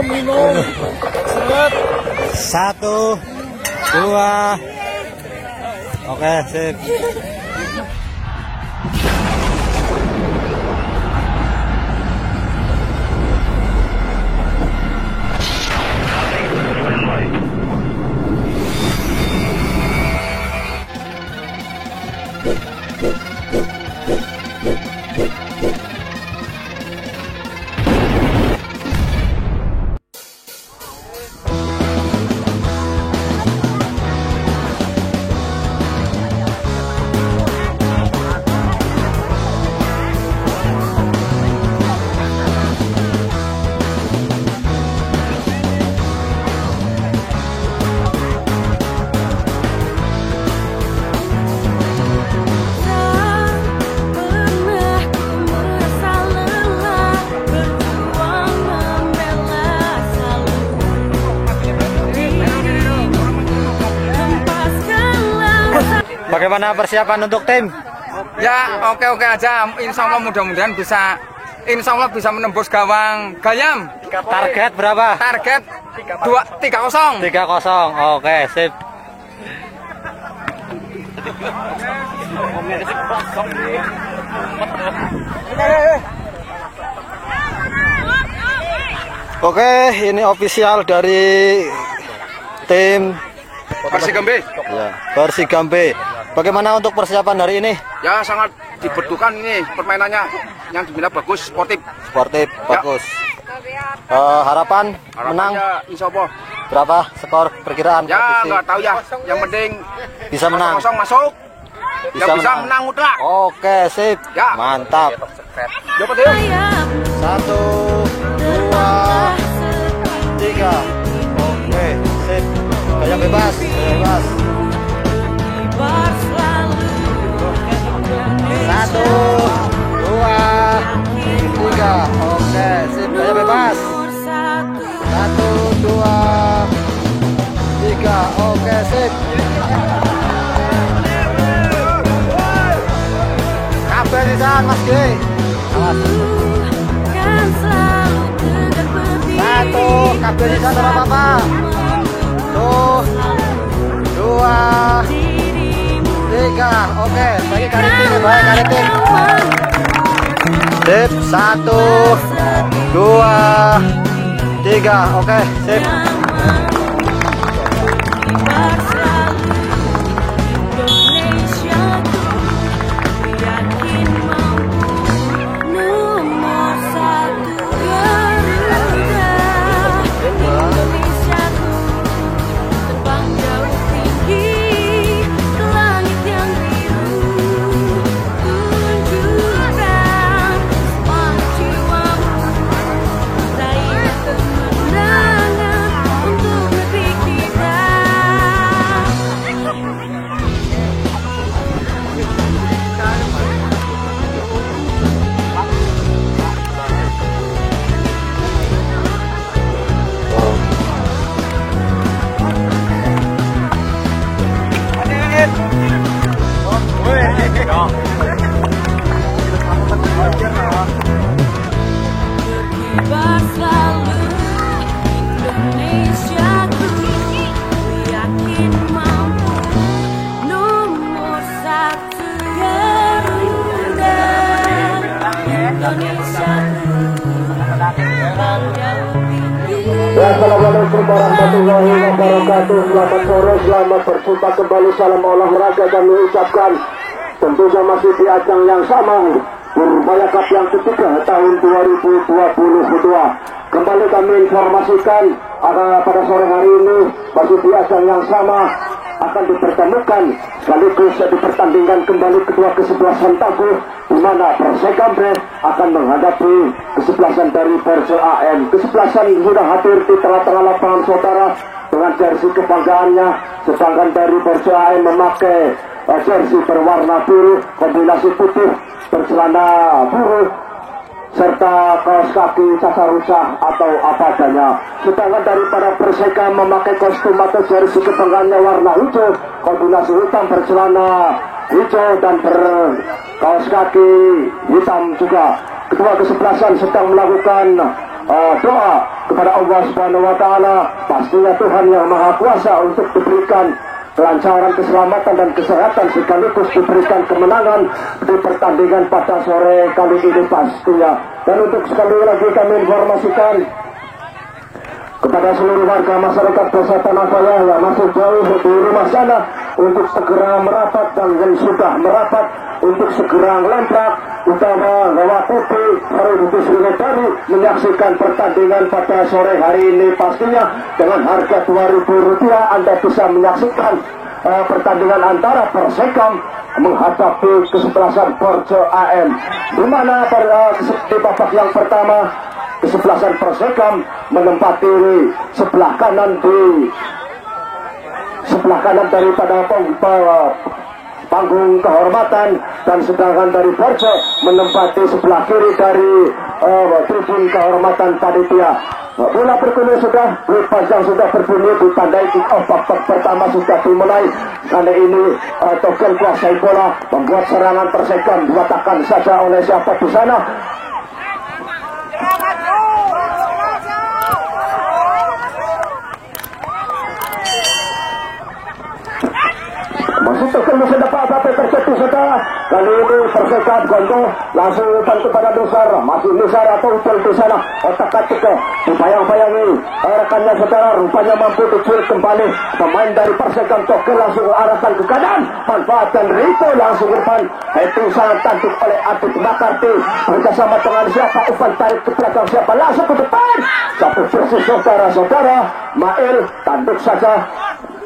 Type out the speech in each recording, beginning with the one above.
Minum. Set. 1, 2. Oke, sip. Bagaimana persiapan untuk tim? Ya oke aja, insya Allah mudah-mudahan bisa, menembus gawang Gayam. Target berapa? Target 3-0. 3-0, oke sip. Oke, ini official dari tim Persigambe. Ya, Persigambe. Bagaimana untuk persiapan hari ini? Ya sangat dibutuhkan ini permainannya, yang dibina bagus, sportif. Sportif, ya. Bagus. Harapan menang? Insya Allah. Berapa skor perkiraan? Ya nggak tahu ya, yang penting bisa menang. 0-0 masuk. Bisa menang mutlak. Oke, sip. Ya. Mantap. Dapat yuk. 1, 2, 3. Oke, sip. Kayak bebas. 1, 2, 3. Oke, sip. Kayak bebas. 1, 2, 3. Oke, sip. Kabel di sana, Mas G. Awas. 1, kabel di sana apa-apa. Tuh. 2, 3. Oke, bagi karitin ya, baik karitin. Sip, 1, 2, 3. Oke, sip. Assalamualaikum warahmatullahi wabarakatuh. Selamat sore, selamat berjumpa kembali. Salam olahraga kami ucapkan. Tentunya masih di ajang yang sama, Purbaya Cup yang ketiga tahun 2022. Kembali kami informasikan pada sore hari ini masih di ajang yang sama akan dipertemukan sekaligus dipertandingkan kembali kedua kesebelasan tangguh, di mana Persigambe akan menghadapi kesebelasan dari Persib AM. Kesebelasan sudah hadir di tengah-tengah lapangan saudara dengan jersey kebanggaannya, sedangkan dari Persib AM memakai jersey berwarna biru kombinasi putih bercelana biru, serta kaos kaki caca rusak atau apa adanya. Sedangkan daripada Perseka memakai kostum atau jersey kebanggaannya warna hijau, kombinasi hitam bercelana hijau dan berkaos kaki hitam juga. Ketua kesebelasan sedang melakukan doa kepada Allah Subhanahu wa Ta'ala, pastinya Tuhan yang Maha Kuasa, untuk diberikan kelancaran, keselamatan dan kesehatan, sekaligus diberikan kemenangan di pertandingan pada sore kali ini pastinya. Dan untuk sekali lagi kami informasikan kepada seluruh warga masyarakat Desa Tanahbaya yang masih jauh di rumah sana untuk segera merapat, dan yang sudah merapat untuk segera lemprak utama lewat TV Harubuti Sriwedari menyaksikan pertandingan pada sore hari ini. Pastinya dengan harga Rp2.000 Anda bisa menyaksikan pertandingan antara Persekam menghadapi kesebelasan Borjo AM, di mana di babak yang pertama kesebelasan Persekam menempati sebelah kanan daripada panggung kehormatan, dan sedangkan dari Borjo menempati sebelah kiri dari tribun kehormatan panitia. Bola bergulir sudah, blue panjang sudah berbunyi, ditandai kick off babak pertama sudah dimulai. Kali ini Togel kuasai bola, membuat serangan Persekam diletakkan saja oleh siapa di sana. Masih Togel bisa dapat apa terjadi saudara. Kali ini Persekam gonggong langsung umpan kepada Nusar, masih Nusar atau Ucel di sana, otak-atik dibayang-bayangi rekannya saudara, rupanya mampu diculik kembali pemain dari Persekam. Togel langsung arahkan ke kanan, manfaatkan Rito, langsung umpan itu sangat tanduk oleh Adit Makarti bersama dengan siapa, umpan tarik ke belakang siapa, langsung ke depan satu persis saudara-saudara. Mail tanduk saja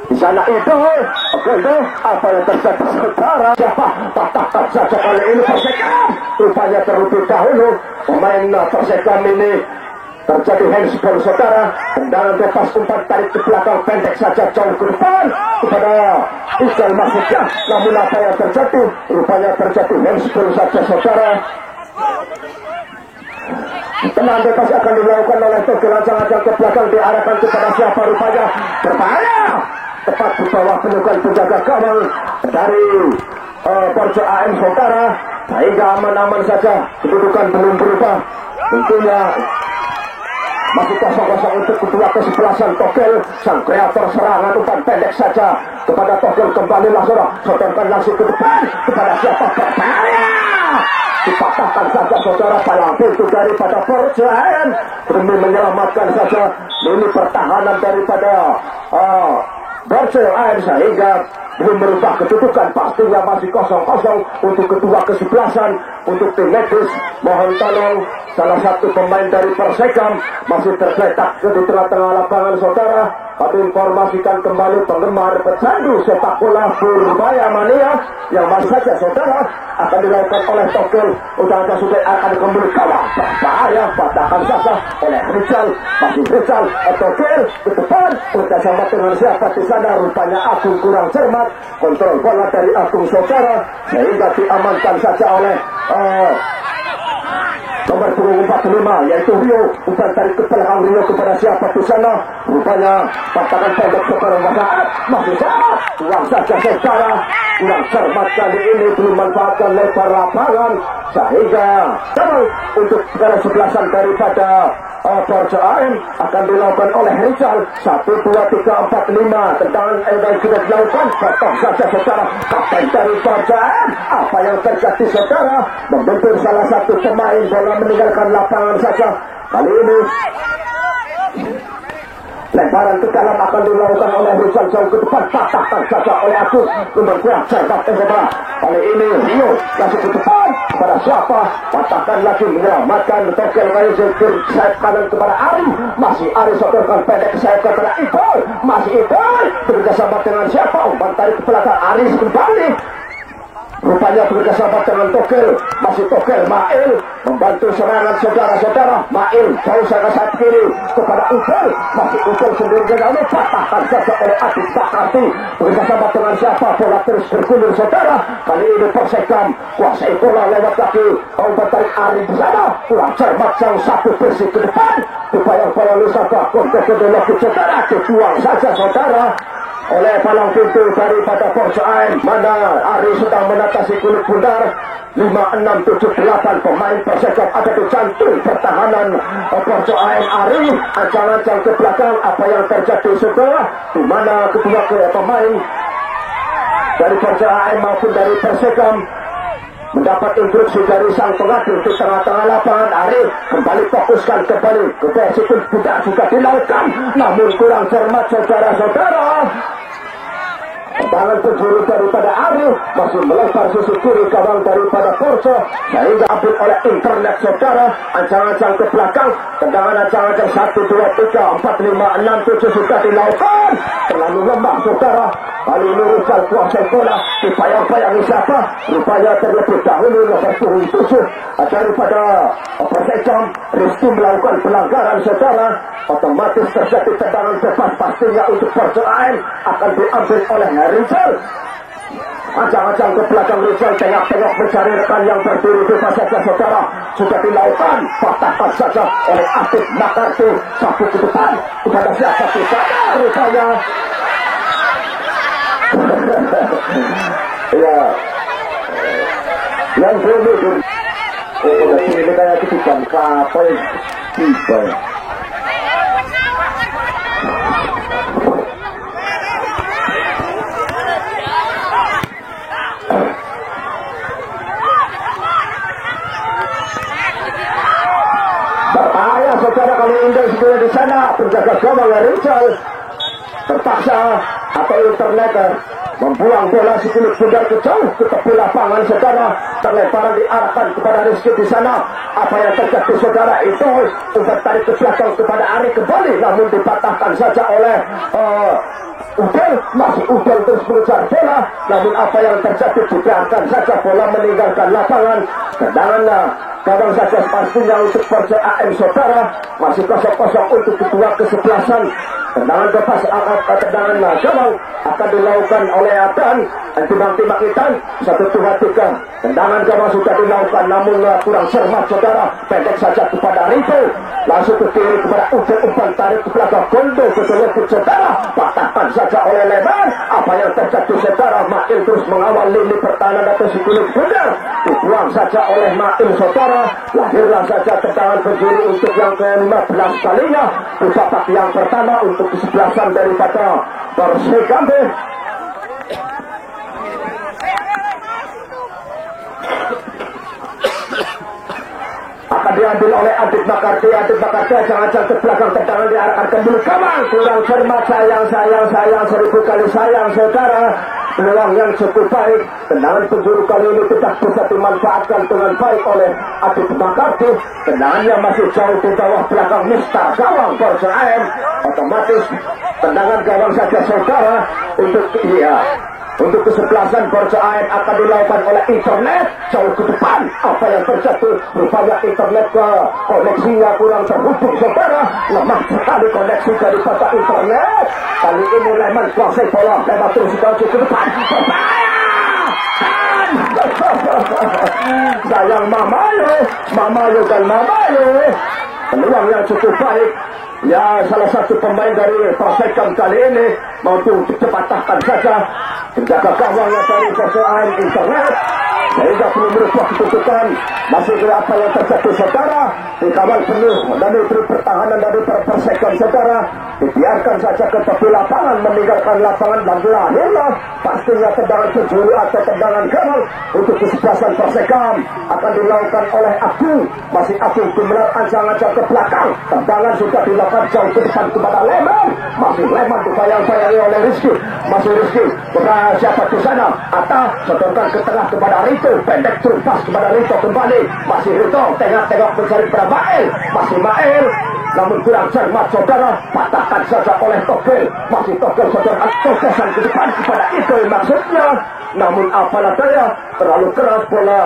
di sana itu. Oke, apa yang terjadi saudara? Siapa patahkan saja kali ini Persekam. Rupanya terlebih dahulu pemain Persekam ini terjadi handball saudara. Tendangan bebas, umpan tarik ke belakang pendek saja jauh ke depan kepada Isal maksudnya. Namun apa yang terjadi? Rupanya terjadi handball saja saudara. Tenang bebas akan dilakukan oleh Togel, ancang-ancang ke belakang diarahkan kepada siapa, rupanya berbahaya. Tepat di bawah penyukan penjaga gawang dari Borjo AM saudara, sehingga aman-aman saja, kedudukan belum berubah. Tentunya masih kosong-kosong untuk kedua kesebelasan Togel. Sang kreator serangan umpan pendek saja kepada Togel, kembali langsung sodorkan langsung ke depan kepada siapa, berbahaya. Dipatahkan saja saudara palang pintu daripada Borjo AM demi menyelamatkan saja ini pertahanan daripada Borjo AM, sehingga belum merubah kedudukan, pastinya masih kosong-kosong untuk kedua kesebelasan. Untuk tim medis mohon tolong salah satu pemain dari Persekam masih tergeletak di tengah-tengah lapangan saudara. Kami informasikan kembali penggemar pecandu sepak bola Purbaya Mania yang masih saja saudara akan dilakukan oleh Togel. Usaha sudah akan kembali kalah, berbahaya, patahkan saja oleh Rizal, masih Rizal Togel ke depan bersama dengan siapa di sana, rupanya Agung kurang cermat, kontrol bola dari Agung saudara, sehingga diamankan saja oleh nomor 45 yaitu Rio. Umpan tarik ke belakang Rio kepada siapa di sana, rupanya patakan pendek saudara, masih sama kurang saja saudara, kurang cermat kali ini, belum manfaatkan lebar lapangan, sehingga untuk kesebelasan daripada Borjo AM akan dilakukan oleh Rizal. 1, 2, 3, 4, 5 tendangan yang sudah dilakukan, potong saja saudara kapten dari Borjo AM. Apa yang terjadi saudara? Membentur salah satu pemain, bola meninggalkan lapangan saja. Kali ini lemparan ke dalam akan dilakukan oleh Rizal jauh ke depan, patahkan saja oleh Agus nomor 2 cetak bola. Kali ini Rio langsung ke depan kepada siapa, patahkan lagi, menyelamatkan Togel kali sekir sayap kanan kepada Ari, masih Ari sodorkan pendek sayap kepada Idol, masih Idol bekerjasama dengan siapa, umpan tarik ke belakang Aris kembali. Rupanya berkesahabat dengan Tokel. Masih Tokel, Mail membantu serangan saudara-saudara. Mail jauh sangat saat kiri kepada Ukel. Masih Ukel sendiri gagal, patahkan saja oleh Adit Bakarti. Berkesahabat dengan siapa? Bola terus bergulir saudara. Kali ini Persekam kuasai bola lewat kaki. Mau tarik Ari di sana. Kurang cermat yang satu bersih ke depan. Upaya-upaya Lusaka kontak ke dalam saudara. Dibuang saja saudara oleh palang pintu daripada Porsoain. Mana Ari sedang menatasi kulit bundar. 5, 6, 7, 8 pemain Persekap ada di jantung pertahanan Porsoain. Ari ancang-ancang ke belakang. Apa yang terjadi saudara? Di mana kedua pemain dari Porsoain maupun dari Persekap mendapat instruksi dari sang pengatur di tengah-tengah lapangan. Ari kembali fokuskan kembali ke situ, tidak juga dilakukan, namun kurang cermat saudara-saudara. Tangan penjuru daripada Ari masih melempar sisi kiri gawang daripada Porso, sehingga ambil oleh internet saudara. Ancang-ancang ke belakang, tendangan ancang-ancang 1, 2, 3, 4, 5, 6, 7 sudah dilakukan. Terlalu lemah saudara. Kali ini Rizal kuasai bola, dipayang-payangi siapa? Rupanya terlebih dahulu nomor 7 daripada Persekam. Rizky melakukan pelanggaran saudara. Otomatis terjadi tendangan bebas, pastinya untuk Porsoain akan diambil oleh Rizal. Ancang-ancang ke belakang Rizal, tengok-tengok mencari rekan yang berdiri di saja saudara. Sudah dilakukan, patahkan saja oleh Adit Bakarti. Satu ke depan, kepada siapa kita? Rupanya ya, yang dulu ini kayak ketukan kapal tiba. Berbahaya saudara kalau Indra sudah di sana. Penjaga gawang Rizal terpaksa atau internet membuang bola sekulit bundar ke jauh ke tepi lapangan saudara. Terlemparan diarahkan kepada Rizky di sana. Apa yang terjadi saudara itu umpan tarik ke belakang kepada Ari kembali, namun dipatahkan saja oleh Udel. Masih Udel terus mengejar bola, namun apa yang terjadi dibiarkan saja bola meninggalkan lapangan. Tendangan gawang saja pastinya untuk Porso AM saudara. Masih 0-0 untuk kedua kesebelasan. Tendangan bebas, tendangan gawang akan dilakukan oleh Adan. Timbang-timbang Itan 1-2-3. Tendangan gawang sudah dilakukan, namun kurang cermat saudara. Pendek saja kepada Rito, langsung ke kiri kepada Udel. Umpan tarik ke belakang Gondo ke depan saudara. Patahkan saja oleh Leman. Apa yang terjadi saudara? Mail terus mengawal lini pertahanan atau sikulit bundar. Dibuang saja oleh Mail saudara. Lahirlah saja tendangan penjuru untuk yang ke-15 kalinya di babak yang pertama untuk kesebelasan daripada Persekam. Akan diambil oleh Adit Bakarti. Adit Bakarti ancang-ancang ke belakang, tendangan diarahkan ke bulu gawang. Kurang cermat, sayang 1000 kali sayang saudara. Peluang yang cukup baik, tendangan penjuru kali ini tidak bisa dimanfaatkan dengan baik oleh Adit Bakarti. Tendangannya masih jauh di bawah belakang Mister gawang Porso AM. Otomatis tendangan gawang saja saudara untuk kesebelasan Porso AM akan dilakukan oleh internet jauh ke depan. Apa yang terjadi? Rupanya internet koneksinya kurang terhubung saudara. Lemah sekali koneksi daripada internet. Kali ini Leman kuasai bola, lewat terus ke depan. Sayang Mamayo dan Mamayo. Peluang yang cukup baik. Ya, salah satu pemain dari Persekam kali ini mampu dipatahkan saja. Penjaga gawangnya dari Porso AM internet, sehingga belum merubah keputusan. Masih apa yang terjadi saudara? Dikawal penuh dari pertahanan dari Persekam saudara. Dibiarkan saja ke tepi lapangan, meninggalkan lapangan dan lahirlah pastinya tendangan penjuru atau tendangan gawang untuk kesebelasan Persekam akan dilakukan oleh Agung. Masih Agung gemelar ancang-ancang ke belakang. Tendangan sudah dilakukan jauh ke depan kepada Leman. Masih Leman dipayang-payangi oleh Rizky. Masih Rizky kepada siapa di sana? Atta sedangkan ke tengah kepada Rito. Pendek terus pas kepada Rito kembali. Masih Rito tengok-tengok mencari kepada Mael. Masih Mael namun kurang cermat saudara, patahkan saja oleh Togel. Masih Togel saudara, togesan ke depan kepada itu maksudnya, namun apalah daya, terlalu keras bola,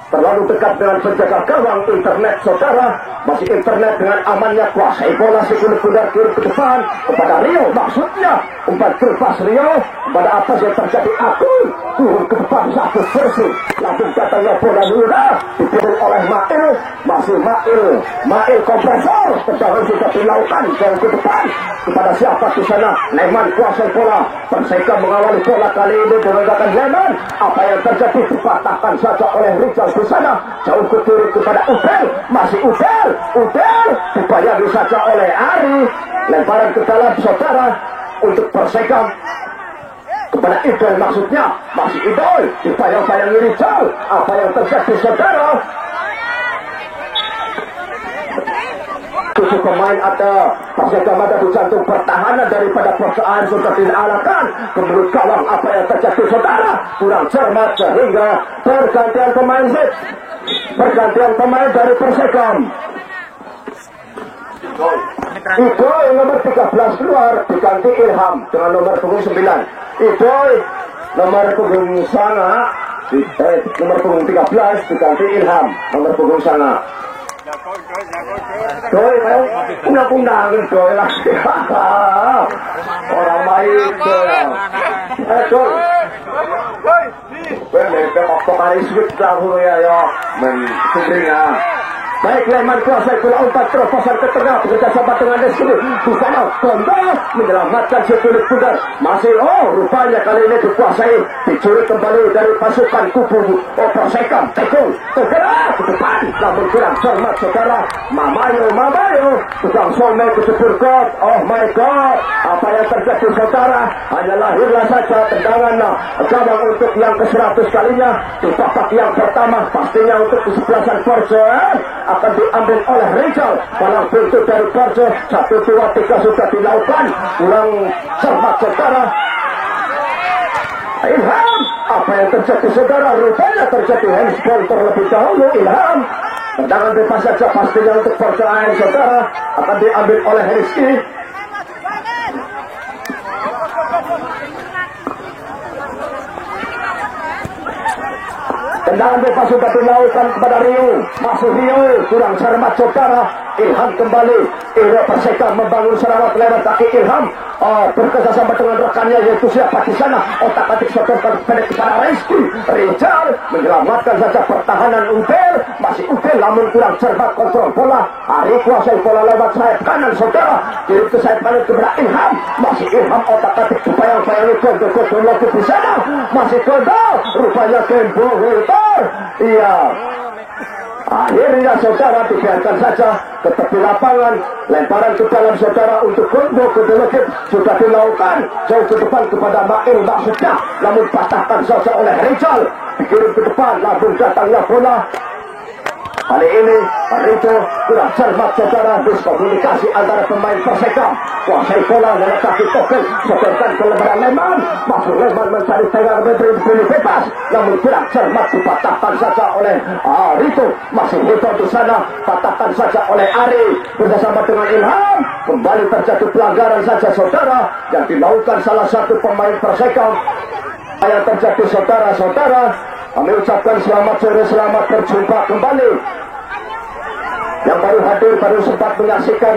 terlalu dekat dengan penjaga gawang internet saudara. Masih internet dengan amannya kuasai bola sekunde pundar kiri ke depan kepada Rio, maksudnya umpan terlepas Rio pada atas yang terjadi akun turun ke depan satu versi, langsung datangnya bola lurah dipilih oleh Mail. Masih Mail kompresor, tendangan sudah dilakukan jauh ke depan kepada siapa di sana. Leman kuasai bola, Perseka mengawali bola kali ini menggunakan Leman. Apa yang terjadi dipatahkan saja oleh Rizal di sana jauh ke kiri kepada Udel. Masih Udel dibayari saja oleh Ari, lemparan ke dalam saudara untuk Perseka kepada Idol, maksudnya masih Idol dibayang-bayangi Rizal. Apa yang terjadi saudara? 7 pemain ada Perseka Mada di jantung pertahanan daripada perusahaan sudah dialahkan ke mulut gawang. Apa yang terjadi saudara? Kurang cermat sehingga pergantian pemain dari Perseka. Idoy nomor 13 keluar diganti Ilham dengan nomor punggung 9. Idoy nomor punggung sana nomor punggung 13 diganti Ilham nomor punggung sana. Doy kayak undang-undang Doy lah. Orang baik Doy. Doy. Waktu hari switch dahulu ya mensubrinya. Baik, Leman kuasai bola umpan terobosan ke tengah bekerja sama dengan Deskini. Di sana Kondo menyelamatkan setulis pundar. Masih rupanya kali ini dikuasai, dicuri kembali dari pasukan kubu Perseka. Tekul tergerak ke depan, namun kurang cermat saudara. Mamayo tukang somai kejebur God. Oh my God, apa yang terjadi saudara? Hanya lahirlah saja tendangan gawang untuk yang ke-100 kalinya di babak yang pertama. Pastinya untuk kesebelasan Porce akan diambil oleh Rizal. Palang pintu dari Porce 1, 2, 3 sudah dilakukan. Kurang cermat saudara. Ilham, apa yang terjadi saudara? Rupanya terjadi handball terlebih dahulu. Ilham, tendangan bebas saja pastinya untuk Porce saudara akan diambil oleh Rizky. Tendangan bebas sudah dilakukan kepada Rio. Masuk Rio, kurang cermat saudara. Ilham kembali. Perseka membangun serangan lewat kaki Ilham. Bekerjasama dengan rekannya yaitu siapa di sana? Otak-atik sotorkan pendek kepada Rizky. Rizal menyelamatkan saja pertahanan Udel. Masih Udel namun kurang cermat kontrol bola. Ari kuasai bola lewat sayap kanan saudara. Kirim ke sayap kanan kepada Ilham. Masih Ilham otak-atik bayang-bayangi Kondo lagi di sana. Masih Kondo. Rupanya Kembo Wiltor. Iya. Akhirnya saudara dibiarkan saja ke tepi lapangan. Lemparan ke dalam saudara untuk Kondo Legit sudah dilakukan jauh ke depan kepada Mail maksudnya, namun patahkan saja oleh Rizal. Dikirim ke depan, langsung datangnya bola. Kali ini Rito kurang cermat saudara. Diskomunikasi antara pemain Perseka. Kuasai bola lewat kaki Togel, sodorkan ke lembaran Leman. Masuk Leman mencari tendangan bebas bebas, namun kurang cermat dipatahkan saja oleh Rito. Masih Rito di sana, patahkan saja oleh Ari bersama dengan Ilham. Kembali terjadi pelanggaran saja saudara yang dilakukan salah satu pemain Perseka. Yang terjadi saudara-saudara, kami ucapkan selamat sore, selamat berjumpa kembali. Yang baru hadir, baru sempat menyaksikan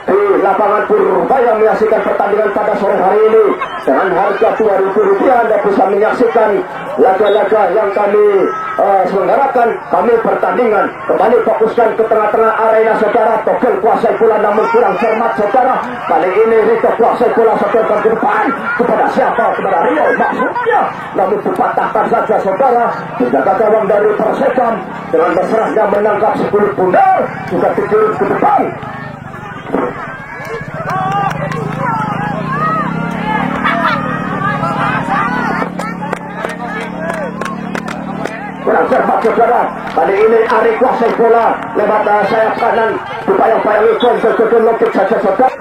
di lapangan Purbaya menyaksikan pertandingan pada sore hari ini dengan harga Rp2.000 Anda bisa menyaksikan laga-laga yang kami selenggarakan. Kami pertandingan kembali fokuskan ke tengah-tengah arena saudara. Togel kuasai bola namun kurang cermat saudara. Kali ini Rito kuasai bola saudara ke depan kepada siapa? Kepada Rio maksudnya, namun dipatahkan saja saudara. Penjaga gawang dari Perseka dengan mesrahnya menangkap 10 pundar juga dikirim ke depan. Kurang cermat saudara. Kali ini Ari kuasai bola lewat sayap kanan. Dibayang-bayangi Kondo Legit saja saudara.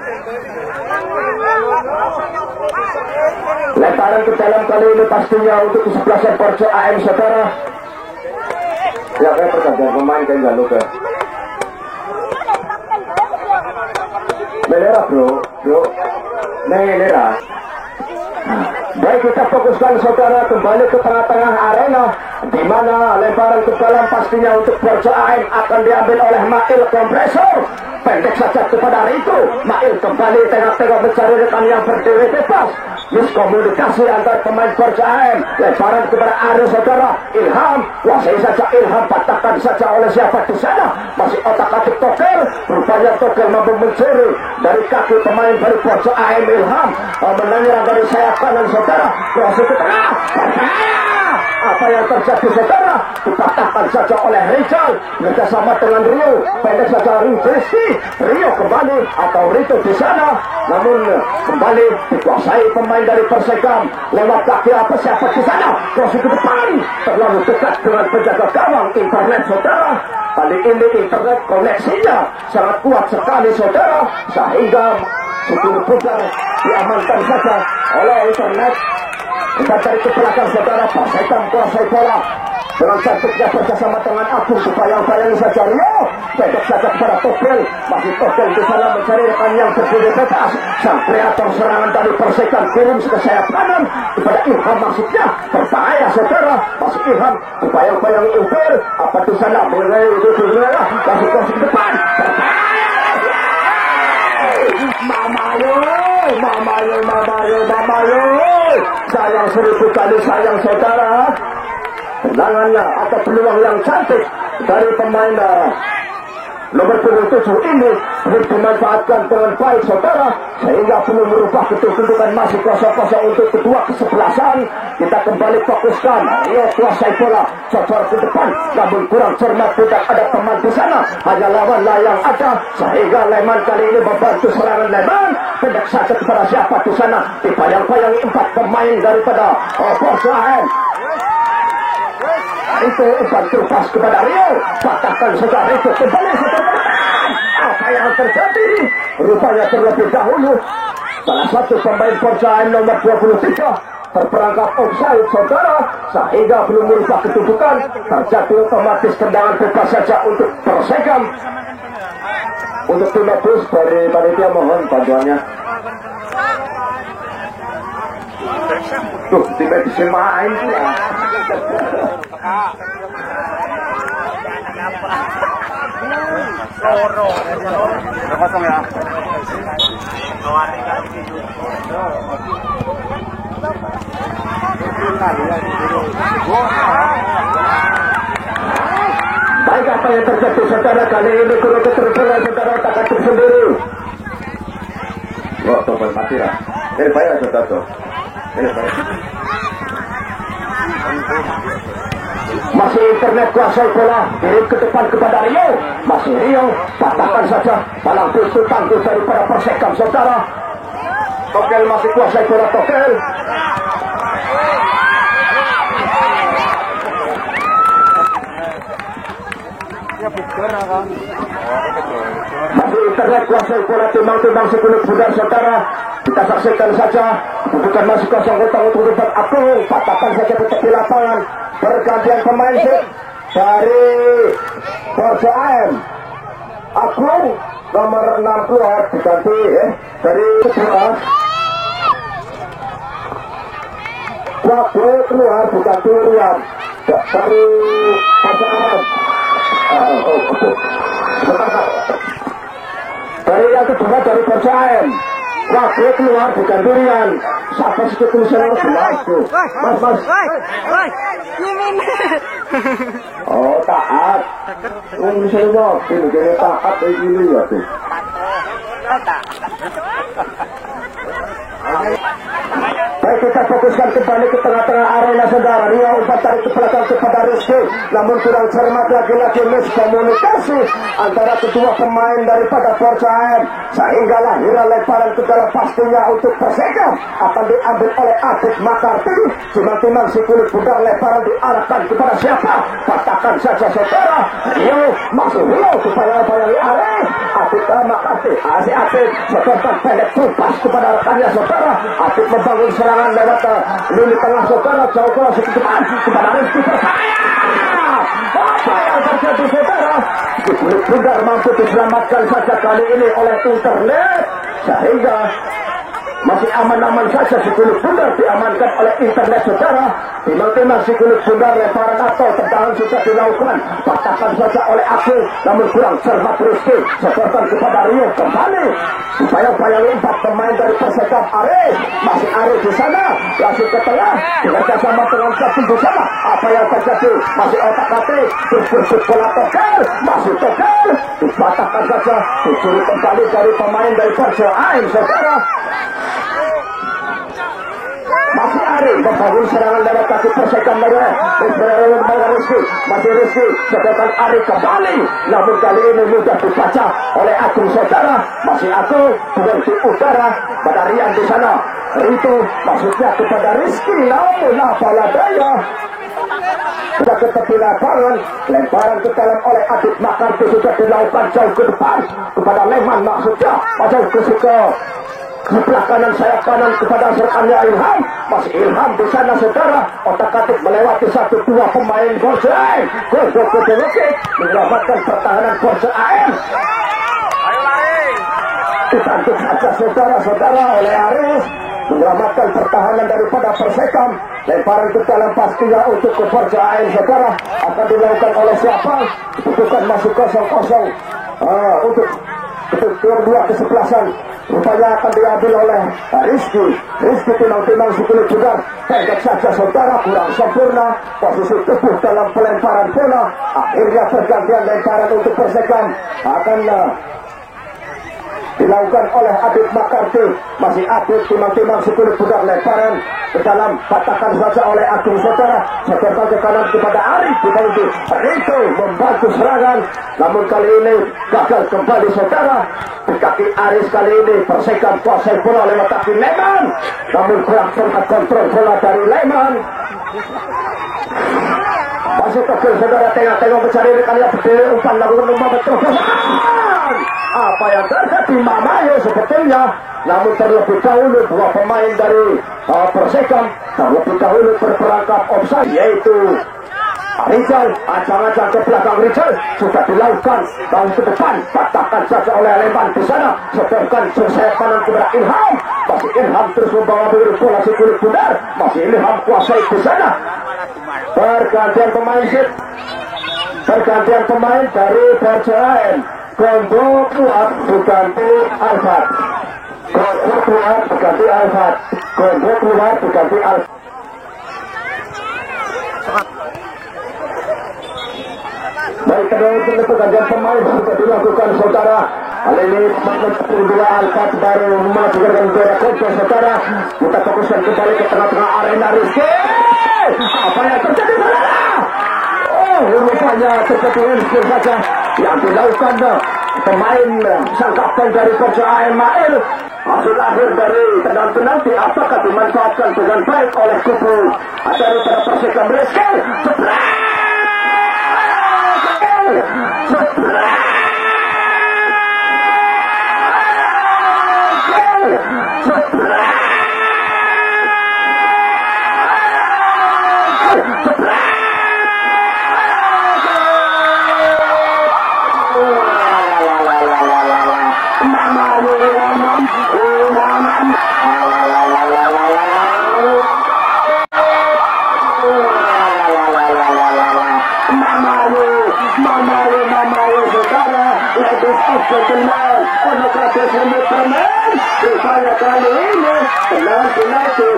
Lemparan ke dalam kali ini pastinya untuk kesebelasan Porce AM saudara. Ya, saya pergantian pemain kan gak lupa. Lera bro. Lera. Baik, kita fokuskan saudara kembali ke tengah-tengah arena, di mana lemparan ke dalam pastinya untuk Borja AM akan diambil oleh Mail Kompresor. Pendek saja kepada Rito. Mail kembali tengah-tengah mencari rekan yang berdiri bebas. Miskomunikasi antar pemain Borja AM. Lemparan kepada Ari saudara Ilham. Kuasai saja Ilham, patahkan saja oleh siapa di sana. Masih otak-atik Tokel. Rupanya Tokel mampu mencuri dari kaki pemain dari Borja AM Ilham. Menyerang dari sayap kanan saudara. Kuasai ke tengah. Apa yang terjadi saudara? Dipatahkan saja oleh Rizal bersama dengan Rio. Pendek saja Rio kembali atau Rito di sana, namun kembali dikuasai pemain dari Persekam lewat kaki apa siapa di sana. Cross ke depan terlalu dekat dengan penjaga gawang internet saudara. Kali ini internet koneksinya sangat kuat sekali saudara, sehingga sepuluh pudar diamankan saja oleh internet. Kita cari ke belakang saudara, Persekam kuasai bola dengan cantiknya bersama dengan Agung. Bayang-bayang saja Rio, pendek saja kepada Tokel. Masih Tokel di sana mencari rekan yang berdiri bebas. Sang kreator serangan dari Persekam kirim ke sayap kanan kepada Ilham, maksudnya berbahaya saudara. Masih Ilham, bayang-bayang Ilham apa di sana mulai masih ke depan. Mamayo, sayang seribu kali sayang saudara. Tendangannya atau peluang yang cantik dari pemain nomor 27 ini dimanfaatkan dengan baik saudara, sehingga belum merubah kedudukan masih 0-0 untuk kedua kesebelasan. Kita kembali fokuskan. Rio kuasai bola, cocok ke depan, namun kurang cermat, tidak ada teman di sana, hanya lawanlah yang ada, sehingga Leman kali ini membantu serangan Leman. Pendek saja kepada siapa di sana, dibayang-bayangi 4 pemain daripada Borja AM. Itu umpan terpas kepada Rio, patahkan saja Rio kembali saja. Apa yang terjadi? Rupanya terlebih dahulu salah satu pemain Borja AM nomor 23 terperangkap offside saudara, sehingga belum merubah kedudukan. Terjadi otomatis tendangan bebas saja untuk Persekam. Untuk tim medis dari panitia mohon bantuannya. Tuh, tim medis main ya. Kosong ya. Baik, apa yang terjadi saudara kali ini guru keterbulan saudara tak atur sendiri. Wah, topan mati lah. Ini bayar saudara tuh. Ini bayar. Masih internet kuasai bola, kirim ke depan kepada Rio. Masih Rio, patahkan saja dalam pintu tangguh daripada Persekam saudara. Tokel masih kuasai bola Tokel. Masih internet kuasai bola, timbang-timbang sekunut budak saudara. Kita saksikan saja, bukan masih 0-0 untuk tempat Agung. Patahkan saja ke tepi lapangan. Pergantian pemain dari Borja AM. Agung nomor 60 diganti dari kedua. Waktu keluar diganti Rian dari Borja AM. Dari yang kedua dari Borja AM. Waktu keluar diganti Rian. Siapa sih tulisan itu? Mas. Oh, taat. Ini saya mau ini taat ini ya tuh. Baik, kita fokuskan kembali ke tengah-tengah arena saudara. Rio umpan tarik ke belakang kepada Rizky, namun kurang cermat lagi-lagi miskomunikasi antara kedua pemain daripada Borja AM, sehingga lahirlah lemparan ke dalam pastinya untuk Persekam akan diambil oleh Adit Makarti. Timang-timang si kulit budak, lemparan diarahkan kepada siapa? Patahkan saja saudara. Rio masih Rio supaya bayangi arah. Atik Makasih, Atik sebentar pendek tupas kepada rekannya saudara. Atik membangun serangan lewat lini tengah saudara, jauh bola sedikit kepada Rizky Percaya. Apa yang terjadi saudara? Kulit Bundar mampu diselamatkan saja kali ini oleh internet, sehingga masih aman-aman saja si Kulit Bundar diamankan oleh internet saudara. Timang-timang si Kulit Bundar, lemparan atau tendangan sudah dilakukan, patahkan saja oleh Aku, namun kurang cermat Rizky. Setorkan kepada Rio kembali. Upaya-upaya lompat pemain dari Persekam Arif, masih Arif di sana, langsung ke tengah bekerjasama dengan Kapten di sana. Apa yang terjadi? Masih otak-atik, terus bola Tokel, masih Tokel dipatahkan saja, dicuri kembali dari pemain dari Persio Ain saudara. Masih Ari membangun serangan lewat kaki Persekam Merah. Rizky, masih Rizky, sedangkan Ari kembali, namun kali ini mudah dibaca oleh Agung saudara. Masih Agung di udara pada Rian di sana. Itu maksudnya kepada Rizky, namun apalah daya. Sudah ke tepi lapangan, lemparan ke dalam oleh Adit Makarti sudah dilakukan jauh ke depan kepada Leman, maksudnya jauh ke sebelah kanan sayap kanan kepada serkannya Ilham. Masih Ilham di sana saudara, otak-atik melewati 1-2 pemain Borja. Gol menyelamatkan pertahanan Borja AM. Ayo lari. Dibantu saja saudara-saudara oleh Aris, menyelamatkan pertahanan daripada Persekam. Lemparan ke dalam pastinya untuk ke Borja AM saudara, akan dilakukan oleh siapa? Bukan masih 0-0 untuk kedua kesebelasan. Rupanya akan diambil oleh Rizky. Rizky timang-timang si Kulit Bundar, pendek saja saudara, kurang sempurna posisi tubuh dalam pelemparan bola. Akhirnya pergantian lemparan untuk Persekam akan dilakukan oleh Adit Makarti. Masih Adit timang-timang si Kulit Bundar, lemparan ke dalam, patahkan saja oleh Agung saudara. Setorkan ke kanan kepada Arif, dibantu Rito membantu serangan, namun kali ini gagal kembali saudara. Di kaki Aris kali ini Persekam kuasai bola lewat kaki Leman, namun kurang sempat kontrol bola dari Leman. Masih Tokil saudara, tengok mencari rekannya berdiri umpan lakukan umpan betul. Apa yang terjadi Mamayo sebetulnya, namun terlebih dahulu dua pemain dari Persekam terlebih dahulu berperangkap offside, yaitu Rizal. Acang-acang ke belakang Rizal sudah dilakukan, tahun ke depan patahkan saja oleh Leman di sana, setorkan sayap kanan kepada Ilham. Masih Ilham terus membawa bola si Kulit Bundar, masih Ilham kuasai di sana. Pergantian pemain dari Berjalan. Kombo keluar diganti Alfat. Kombo keluar diganti Alfat. Kombo keluar diganti Alfat. Baik, kedua pergantian pemain sudah dilakukan saudara. Kali ini kedua Alfat baru melakukan gol Kombo saudara. Kita fokuskan kembali ke tengah-tengah arena Rizky. Apa yang terjadi saudara? Oh, rupanya terjadi Rizky saja yang dilakukan pemain sang kapten dari Persija Mail. Hasil akhir dari tendangan penalti apakah dimanfaatkan dengan baik oleh kubu daripada Persekam Rizky. Rupanya kali ini tendangan penalti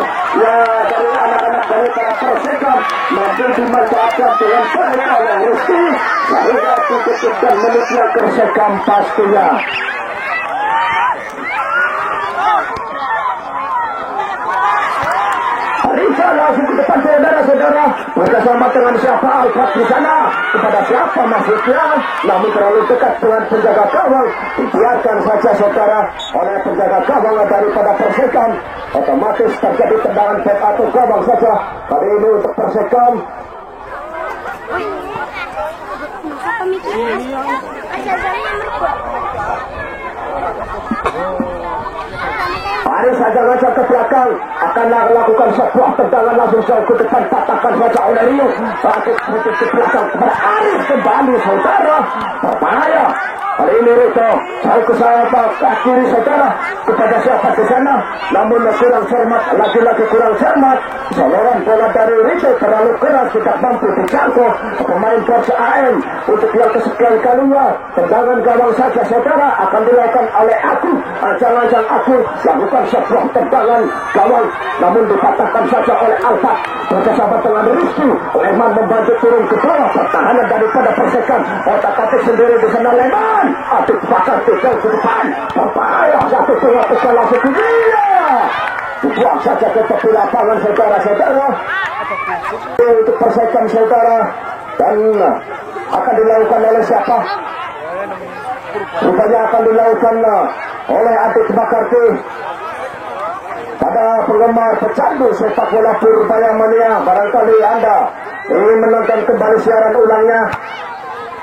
ya dari anak-anak dari para Persekam mampu dimanfaatkan dengan baik oleh Rizky, sehingga dikutipkan menitnya Persekam pastinya. Rizal langsung ke depan saudara-saudara, bersama dengan siapa Alfat di sana, kepada siapa maksudnya, namun terlalu dekat dengan penjaga gawang, dibiarkan saja saudara oleh penjaga gawang daripada Persekam. Otomatis terjadi tendangan back atau gawang saja kali ini untuk Persekam. Apa mikirnya? Aris saja ngajak ke belakang, akan melakukan sebuah tendangan langsung jauh ke depan, patahkan saja oleh Rio. Sakit ke belakang kepada Aris kembali saudara, berbahaya. Kali ini Rito jauh ke sayap ke kiri saudara, kepada siapa di sana, namun kurang cermat, lagi-lagi kurang cermat. Soloran bola dari Rito terlalu keras, tidak mampu dijangkau pemain Persija AM. Untuk yang kesekian kalinya, tendangan gawang saja saudara akan dilakukan oleh Aku. Ancang-ancang Aku lakukan sebuah tendangan gawang, namun dipatahkan saja oleh Alfa. Bersama dengan Rizky, Leman membantu turun ke bawah, pertahanan daripada Persija. Otak-atik sendiri di sana Leman, adik bakar tinggal ke depan, berbahaya. Satu tengah kesalahan sekian, dibuang saja ke tepi lapangan saudara-saudara. Untuk Persija saudara, dan akan dilakukan oleh siapa? Rupanya akan dilakukan oleh adik Bakarti. Pada penggemar pecandu sepak bola Purbaya Mania, barangkali Anda ingin menonton kembali siaran ulangnya,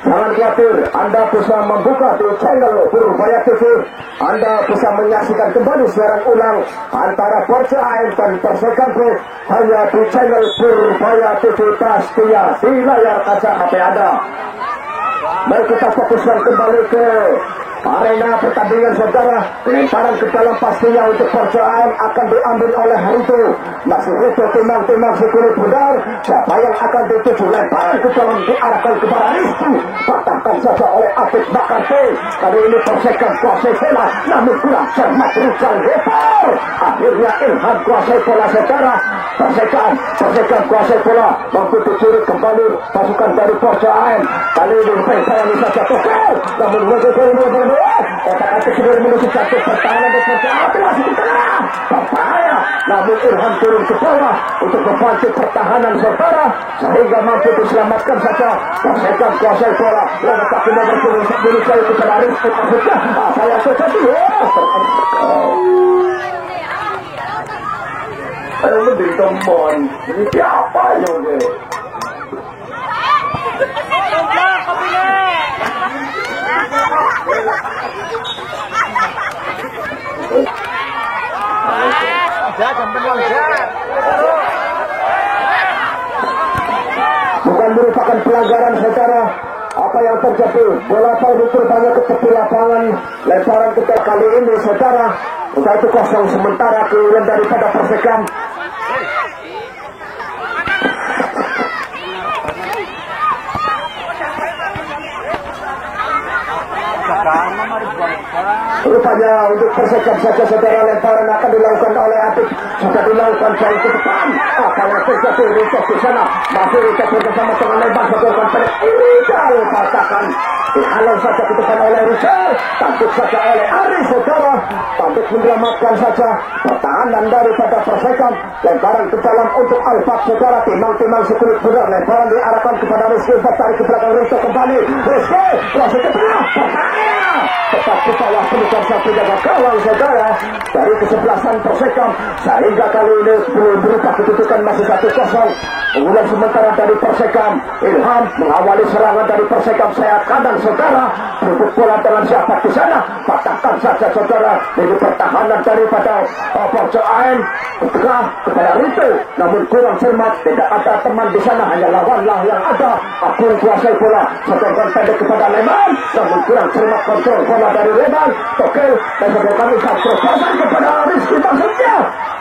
jangan khawatir, Anda bisa membuka di channel Purbaya TV. Anda bisa menyaksikan kembali siaran ulang antara Persija AM dan Persija Group hanya di channel Purbaya TV pastinya di layar kaca HP Anda. Mari kita fokuskan kembali ke arena pertandingan saudara. Lemparan ke dalam pastinya untuk Persija AM akan diambil oleh Rito. Masih Rito timang-timang si kulit pudar. Siapa yang akan dituju? Lemparan ke dalam diarahkan kepada Rizky. Patahkan saja oleh Apik Bakarti. Kali ini Persija kuasai bola, namun kurang cermat Rizal Gepar. Akhirnya Ilham kuasai bola saudara. Persija kuasai bola, mampu dicuri kembali pasukan dari Persija AM. Kali ini lemparan saja Tokel, namun otak-atik sendiri menuju satu pertahanan dan Persija masih di tengah, berbahaya. Namun Ilham turun ke bawah untuk membantu pertahanan saudara, sehingga mampu diselamatkan saja. Persija kuasai bola, lalu kaki nomor 10 kali kepada Rizky. Maksudnya apa yang terjadi? Ayo lebih teman, ini siapa yang bukan merupakan pelanggaran saudara. Apa yang terjadi? Bola tahu banyak ke tepi lapangan. Lemparan kita kali ini saudara, untuk itu kosong sementara keunggulan daripada Persija. Rupanya untuk Persija saja saudara, lemparan akan dilakukan oleh Apik. Sudah dilakukan jauh ke depan. Apa yang terjadi? Rizal di sana, masih Rizal bersama dengan Leman saudara. Rizal patahkan, dihalau saja ke depan oleh Rizal, tangkap saja oleh Aris saudara. Tangkap menyelamatkan saja pertahanan daripada Persija. Lemparan ke dalam untuk Alfat saudara, timang-timang sekulit benar. Lemparan diarahkan kepada Rizky, tarik ke belakang Rizal kembali. Rizky langsung ke tengah, berbahaya. Tetap ke bawah pelukan satu jaga gawang saudara dari kesebelasan Persija, sehingga kali ini belum berubah kedudukan, masih 1-0. Unggulan sementara dari Persija. Ilham mengawali serangan dari Persija sayap kanan saudara, berebut bola dengan siapa di sana, patahkan saja saudara dari pertahanan daripada Persija AM tengah kepada Rito, namun kurang cermat, tidak ada teman di sana, hanya lawanlah yang ada. Aku kuasai bola, sedangkan pendek kepada Leman, namun kurang cermat kontrol bola dari Leman. Tokel dan sedangkan ikat terpasan kepada Rizky maksudnya,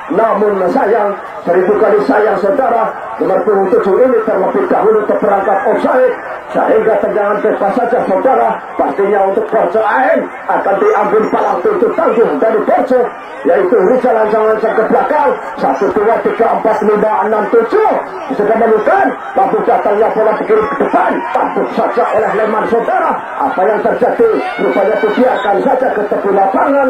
namun sayang, 1000 kali sayang saudara, nomor 27 ini terlebih dahulu terperangkap offside, sehingga tendangan bebas saja saudara. Pastinya untuk Persija AM akan diambil palang tuntut tangguh dari Persija, yaitu Rizal langsung ke belakang. 1, 2, 3, 4, 5, 6, 7 sudah menemukan, mampu datangnya bola dikirim ke depan, tampuk saja oleh Leman saudara. Apa yang terjadi? Rupanya dibiarkan saja ke tepi lapangan.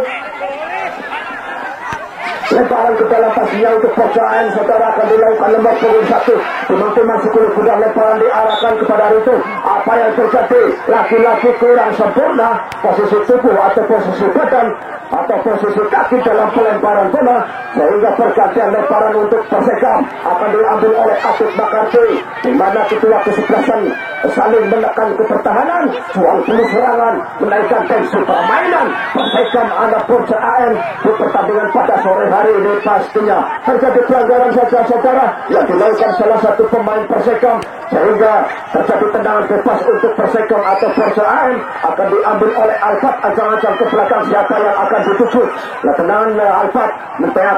Lemparan ke dalam pastinya untuk Persija saudara akan dilakukan nomor 1. Teman-teman sekulit sudah lemparan diarahkan kepada Rito. apa yang terjadi? Laki-laki kurang sempurna posisi tubuh atau posisi badan atau posisi kaki dalam pelemparan bola, sehingga pergantian lemparan untuk Persekam akan diambil oleh Atik Bakarti, di mana ketua kesebelasan saling menekan ke pertahanan, jual beli serangan, menaikkan tensi permainan. Persekam anak Porca AM di pertandingan pada sore hari ini pastinya terjadi pelanggaran saja saudara yang dilakukan salah satu pemain Persekam, sehingga terjadi tendangan bebas untuk Persekam atau Porca AM akan diambil oleh Alfat. Ancang-ancang ke belakang siapa yang akan dituju. Nah, tendangan Alfat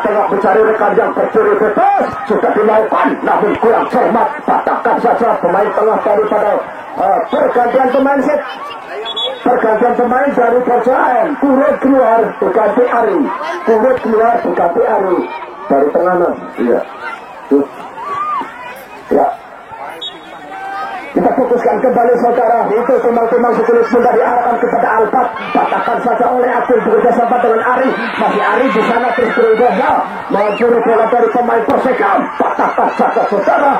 tengok mencari rekan yang bercuri bebas sudah dilakukan, namun kurang cermat, patahkan saja pemain tengah daripada pergantian pemain set. Pergantian pemain dari Porca AM, Kurut keluar berganti Ari, Kurut keluar berganti Ari dari tengah. Iya. Ya. Kita fokuskan kembali saudara, itu timang-timang sekulit sudah diarahkan kepada Alfat, patahkan saja oleh Akil bekerjasama dengan Ari. Masih Ari di sana terus berusaha mencuri bola dari pemain Persekam, patahkan saja saudara,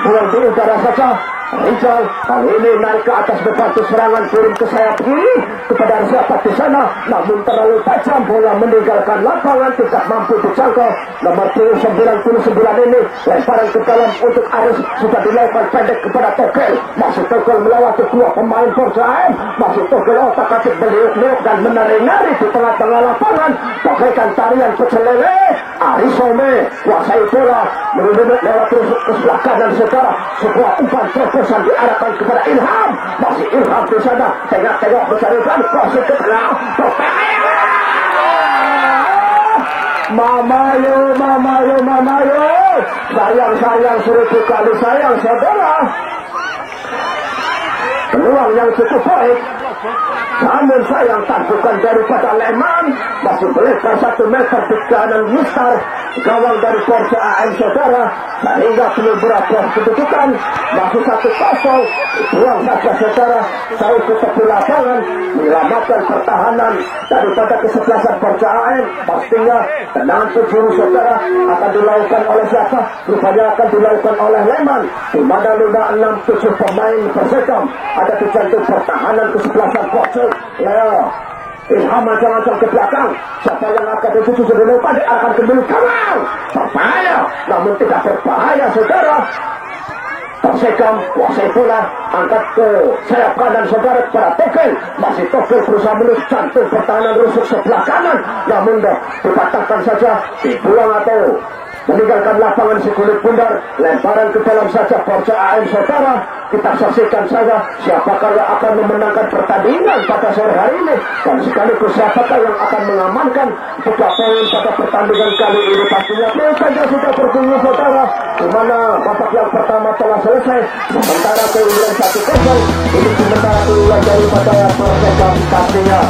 buang di udara saja. Rizal kali ini naik ke atas membantu serangan, kirim ke sayap kiri kepada siapa di sana, namun terlalu tajam, bola meninggalkan lapangan, tidak mampu dijangkau. Nomor 99 ini lemparan ke dalam untuk Aris, sudah dilakukan pendek kepada Togel. Masih Togel melawan kedua pemain Porca AM, masih Togel otak-atik meliuk-liuk dan menari-nari di tengah-tengah lapangan, bagaikan tarian pecel lele. Aris Some kuasai bola, menurut lewat terus ke sebelah kanan saudara, sebuah umpan terobosan diarahkan kepada Ilham. Masih Ilham di sana, tengok-tengok mencari dan masih ke tengah. Mamayo, sayang 1000 kali sayang saudara. Peluang yang cukup baik, namun sayang tandukan daripada Leman, masih melebar 1 meter di kanan Mistar gawang dari Porca AM saudara, sehingga belum berapa kedudukan, masih 1-0, buang saja saudara, jauh ke tepi lapangan, menyelamatkan pertahanan daripada kesebelasan Porca AM. Pastinya tendangan penjuru saudara akan dilakukan oleh siapa? Rupanya akan dilakukan oleh Leman, di mana 5, 6, 7 pemain Persekam ada di jantung pertahanan kesebelasan Porca. Ya, Ilham macam-macam ke belakang, siapa yang akan dituju sudah lupa, akan kembali kawan, berbahaya, namun tidak berbahaya saudara. Persekam kuasai bola, angkat ke sayap kanan saudara kepada Togel. Masih Togel berusaha menus jantung pertahanan rusuk sebelah kanan, namun dipatahkan saja, dibuang atau meninggalkan lapangan si kulit bundar. Lemparan ke dalam saja Porca AM saudara. Kita saksikan saja siapakah yang akan memenangkan pertandingan pada sore hari ini, dan sekaligus siapakah yang akan mengamankan 3 poin pada pertandingan kali ini. Pastinya saja sudah berbunyi saudara, di mana babak yang pertama telah selesai, sementara keunggulan 1-0 ini sementara keunggulan daripada Persekam. Pastinya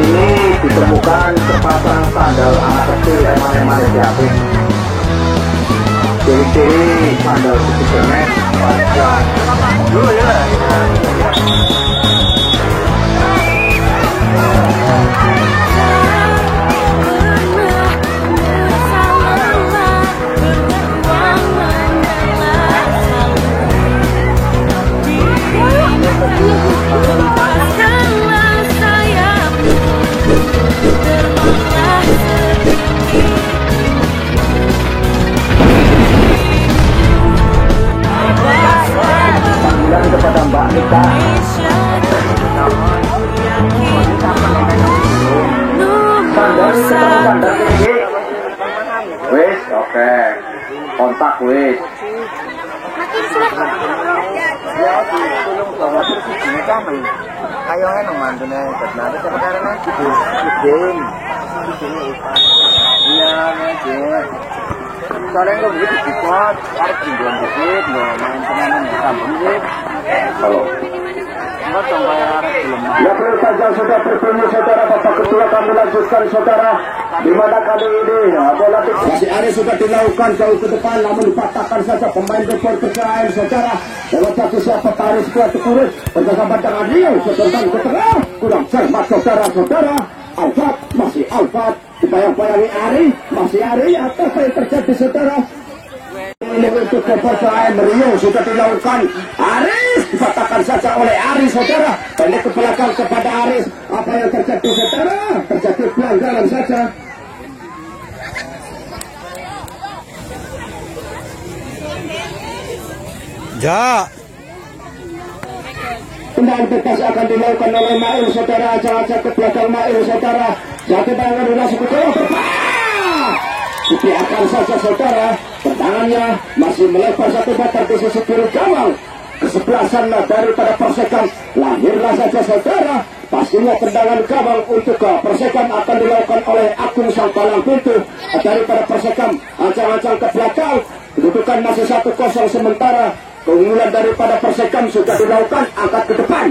ini ditemukan sepasang sandal anak kecil eman-eman siapin. Ciri-ciri sandal kepikiran dulu ya. Kepada Mbak Nika standar tinggi wis, oke, kontak wis ayo nang mantune nanti sekarang nanti game iya ngene soalnya nggak begitu cepat, harus tinggal dikit, nggak main tenanan tambah dikit. Halo. Nggak sampai harus belum. Ya perlu saja sudah berbunyi saudara, Bapak Ketua kami lanjutkan saudara. Di mana kali ini bola masih Ari sudah dilakukan jauh ke depan, namun dipatahkan saja pemain depan percayaan saudara. Lewat satu siapa Paris kuat kurus bersama dengan Rio sedangkan ke tengah kurang cermat saudara-saudara. Alfat masih Alfat, dibayang-bayangi Ari, masih Ari, apa yang terjadi saudara? ini untuk kepercayaan Rio sudah dilakukan. Aris dipatahkan saja oleh Aris, saudara. Pendek ke belakang kepada Aris. Apa yang terjadi, saudara? Terjadi pelanggaran saja. Ja. Tendangan bebas akan dilakukan oleh Mail, saudara. Ajak-ajak ke belakang Mail, saudara. Satu tangan sudah sebetulnya dibiarkan saja, saudara. Tendangannya masih melebar 1 meter di sisi kiri gawang. Kesebelasan daripada Persekam. Lahirlah saja, saudara. Pastinya tendangan gawang untuk Persekam akan dilakukan oleh Agung sang palang pintu daripada Persekam. Ancang-ancang ke belakang. Kedudukan masih 1-0 sementara. Keunggulan daripada Persekam sudah dilakukan, angkat ke depan.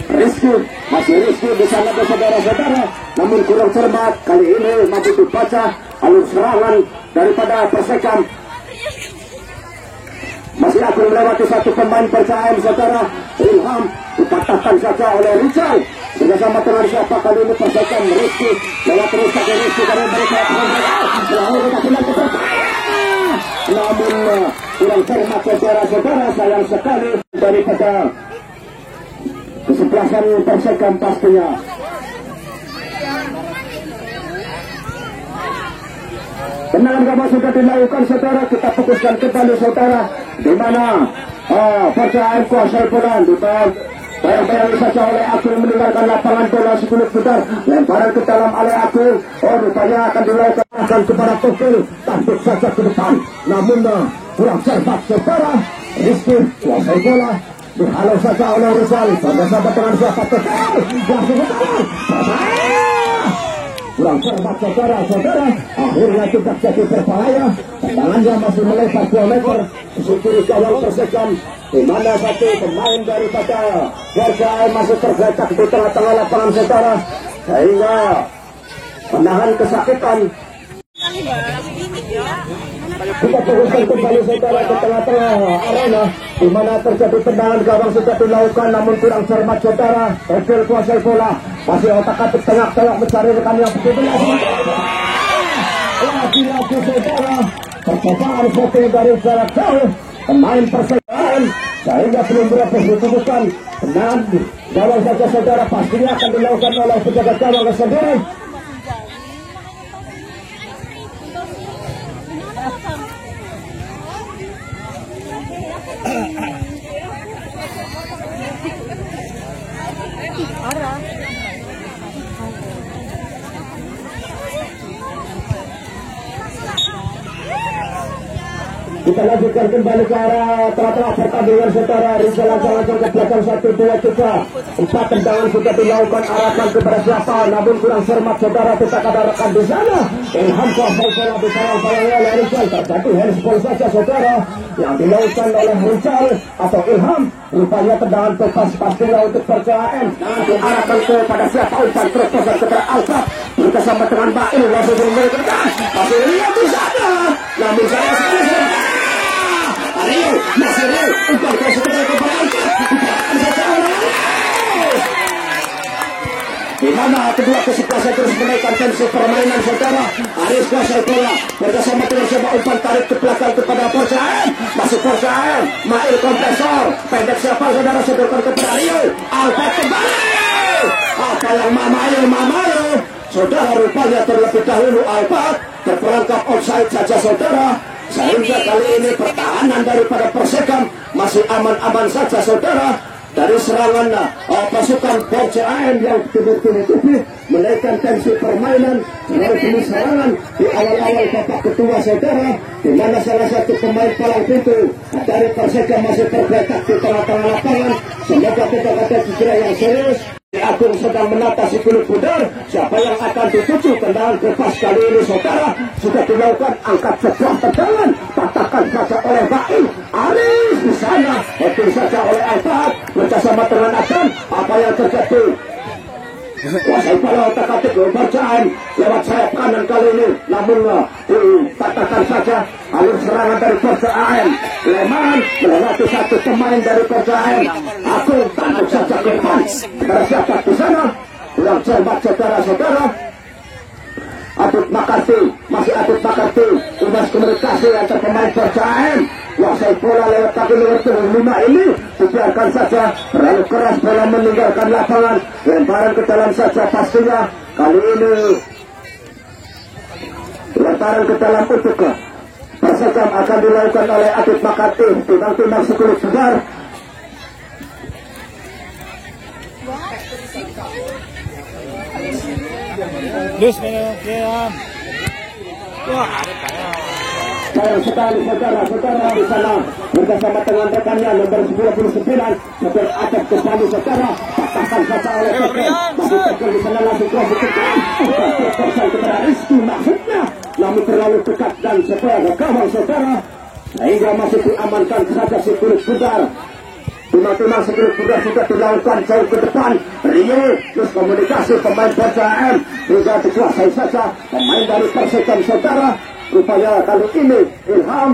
Rizky, masih Rizky di sana, saudara-saudara. Namun kurang cermat, kali ini mampu dibaca alur serangan daripada Persekam. Masih akan melewati 1 pemain Persekam, saudara. Ilham dipatahkan saja oleh Richard. Sudah sama dengan siapa kali ini Persekam. Rizky, lewat terus saja Rizky karena mereka lalu kita pindah ke depan. Namun kurang cermat, saudara-saudara. Sayang sekali daripada kesebelasan Persekam pastinya. Tendangan gawang sudah dilakukan, saudara. Kita fokuskan kembali, saudara. Di mana percayaan kuasai bola bayang-bayang saja oleh Agung meninggalkan lapangan bola 10 meter. Lemparan ke dalam oleh Agung. Oh, rupanya akan dilakukan kepada Tokil. Tampuk saja ke depan. Namun kurang cermat, saudara. Rizky kuasai bola. Dihalau saja oleh Rizal. Bersama dengan siapa Tokil. Kurang cermat, saudara-saudara. Akhirnya tidak jadi berbahaya. Tendangannya masih melebar 2 meter. Kiri gawang Persekam. Di mana satu pemain daripada Persekam masih tergeletak di tengah-tengah lapangan, saudara. Sehingga menahan kesakitan. Kita fokuskan kembali, saudara, ke tengah-tengah arena. Di mana terjadi tendangan gawang sudah dilakukan, namun kurang cermat, saudara. Tokil kuasai bola. Masih otak-atik tengah-tengah mencari rekan yang begitu. Lagi-lagi, saudara. Percobaan shooting dari jarak jauh. Pemain Persekam sehingga belum berhasil ditubuhkan. Tendangan gawang saja, saudara. Pastinya akan dilakukan oleh penjaga gawang sendiri. Kita lanjutkan kembali ke arah tengah-tengah pertandingan, saudara. Rizal langsung ke belakang 1, 2, 3. 4 tendangan sudah dilakukan, arahkan kepada siapa, namun kurang cermat, saudara. Tidak ada rekan di sana. Ilham kuasai bola di sarang-sarangnya oleh Rizal. Terjadi handball saja, saudara, yang dilakukan oleh Rizal atau Ilham. Rupanya tendangan bebas pastinya untuk Persekam. Diarahkan kepada siapa, umpan terus kepada Alfat. Bersama dengan Bail langsung memberikan. Masih lihat di sana. Namun saya masih real umpan terus kepada Alfat. Di mana kedua kesebelasan terus menaikkan tensi permainan, saudara. Aris kuasai bola bersama dengan siapa, umpan tarik ke belakang kepada Persekam. Masuk Persekam. Mail kompresor pendek siapa, saudara, sedorkan kepada Rio. Alfat kembali. Apa yang Mamayo, saudara, rupanya terlebih dahulu Alfat terperangkap offside saja, saudara. Sehingga kali ini pertahanan daripada Persekam masih aman-aman saja, saudara. Dari serangan pasukan Persekam yang tubuh-tubuh menaikkan tensi permainan melalui serangan di awal-awal babak kedua, saudara, di mana salah satu pemain palang pintu dari Persekam masih tergeletak di tengah-tengah lapangan. Semoga tidak ada cedera yang serius. Agung sedang menata si kulit pudar. Siapa yang akan dituju? Tendangan bebas kali ini, saudara, sudah dilakukan. Angkat sebuah tendangan, patahkan saja oleh Bail. Aris di sana, betul saja oleh Alfat bersama dengan Adam. Apa yang terjadi? Kuasai bola otak-atik Persekam lewat sayap kanan kali ini, namun dipatahkan saja alur serangan dari Persekam. Leman melewati 1 pemain dari Persekam. Aku tangkap saja ke depan. Siapa di sana? Kurang cermat, saudara-saudara. Abid Makarti masih Atif Makarti, Umas komunikasi antar pemain Percayaan. Kuasai bola lewat kaki nomor 5 ini, dibiarkan saja, terlalu keras bola meninggalkan lapangan, lemparan ke dalam saja pastinya. Kali ini lemparan ke dalam untuk Persekam akan dilakukan oleh Atif Makarti, timbang-timbang Sekulit Segar. Sayang sekali saudara-saudara di sana bersama dengan rekannya nomor 29 Sopir Acep Kepani saudara, patahkan saja oleh Tekel, masih Tekel di sana langsung cross ke depan kepada Rizky maksudnya, namun terlalu dekat dan supaya ke gawang saudara, sehingga masih diamankan saja Sekulit Segar. Timbang-timbang Sekulit Segar sudah dilakukan jauh ke depan. Rio terus komunikasi pemain Percayaan hingga dikuasai saja pemain dari Persekam saudara. Rupanya kali ini Ilham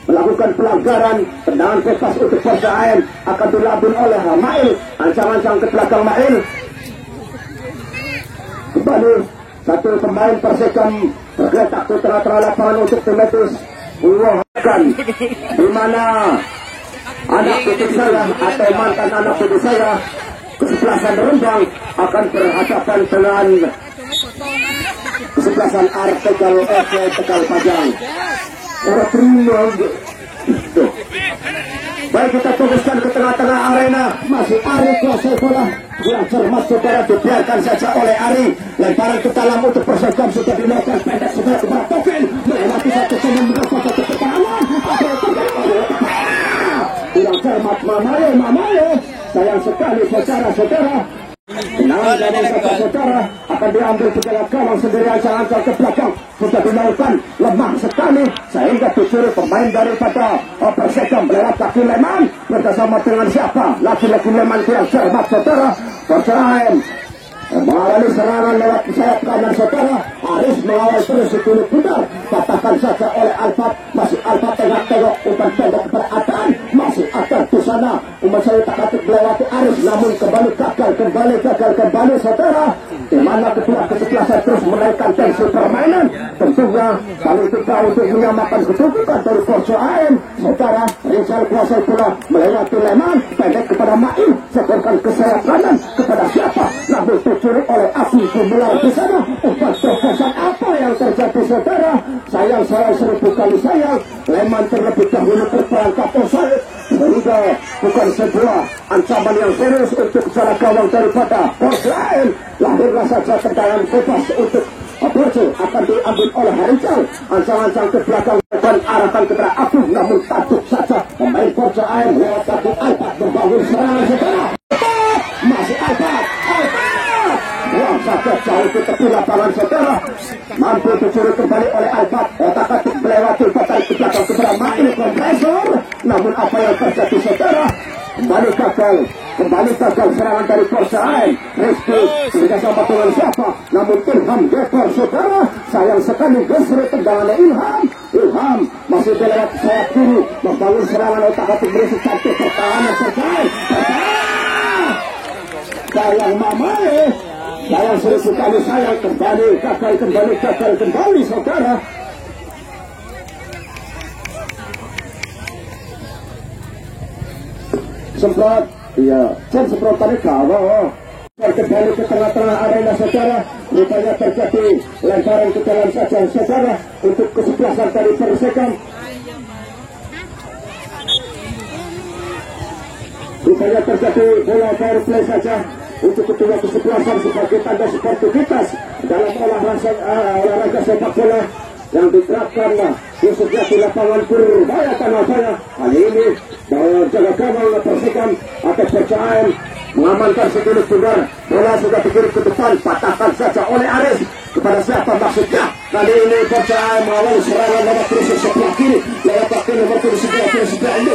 melakukan pelanggaran, tendangan bebas untuk Percayaan akan dilabun oleh Mail, ancang-ancang ke belakang Mail. Kembali satu pemain Persekam bergerak ke tengah-tengah lapangan untuk Timetis menguahkan di mana anak putus saya atau mantan anak putus saya kesebelasan Rembang akan berhadapan dengan kesebelasan Tegal FC Tegal Pajang. Orang terima. Baik, kita fokuskan ke tengah-tengah arena. Masih Ari kuasai bola. Yang cermat saudara dibiarkan saja oleh Ari. Lemparan ke dalam untuk Persekam sudah dilakukan pendek saudara kepada Topin. Melewati satu semen merasa satu pertahanan. Yang cermat Mamayo. Sayang sekali saudara-saudara. Tendangan dari saudara akan diambil ke dalam gawang sendiri, ancang-ancang ke belakang sudah dilakukan lemah sekali sehingga disuruh pemain daripada Persekam lewat kaki Leman bersama dengan siapa? Laki-laki Leman yang cermat saudara. Percayaan melalui serangan lewat sayap kanan saudara. Aris mengawal terus Sekulit Segar, patahkan saja oleh Alfat. Masih Alfat tengok umpan pendek keberatan, masih ada di sana umpan saya tak dapat melewati Aris, namun kembali gagal saudara. Di mana kedua kesebelasan terus menaikkan tensi permainan. Tentunya kali kita untuk menyamakan kedudukan dari Percayaan saudara. Rizal kuasai bola melewati Leman, pendek kepada Mail, sekorkan ke sayap kanan kepada siapa? Namun dicuri oleh Api Gemilang di sana. Umpan terobosan apa yang terjadi saudara? Sayang seribu kali sayang. Leman terlebih dahulu terperangkap offside sehingga bukan sebuah ancaman yang serius untuk jarak gawang daripada Percayaan. Lahirlah saja tendangan bebas untuk Borje akan diambil oleh Harijal, ancang-ancang ke belakang dan arahkan kepada Abu, namun takut saja pemain Percayaan lewat kaki Alpat membangun serangan saudara. Masih Alpat buang saja jauh ke tepi lapangan saudara, mampu dicuri kembali oleh Alpat, otak-atik melewati batai ke belakang kepada Mail kompresor, namun apa yang terjadi saudara? Kembali gagal serangan dari Percayaan. Rizky sudah sama dengan siapa? Namun Ilham Dekor saudara. Sayang sekali gesrek tendangannya Ilham masih lewat sayap kiri membangun serangan, otak-atik berisi satu pertahanan Percayaan. Sayang Mamae, sayang seribu kali sayang, gagal kembali saudara. Semprot, iya, semprotannya gawang. Kembali ke tengah-tengah arena saudara. Rupanya terjadi lemparan ke dalam saja saudara untuk kesebelasan dari Persekam. Rupanya terjadi bola power play saja untuk kedua kesebelasan sebagai tanda sportivitas dalam olahraga sepak bola yang diterapkan khususnya di lapangan Purbaya Tanahjaya. Kali ini jaga gawang Persekam atau Percayaan mengamankan Sekulit Segar. Bola sudah dikirim ke depan, patahkan saja oleh Aris kepada siapa maksudnya? Kali ini Percayaan mengawal serangan lewat terus sebelah kiri, lewat kaki nomor 29 ini.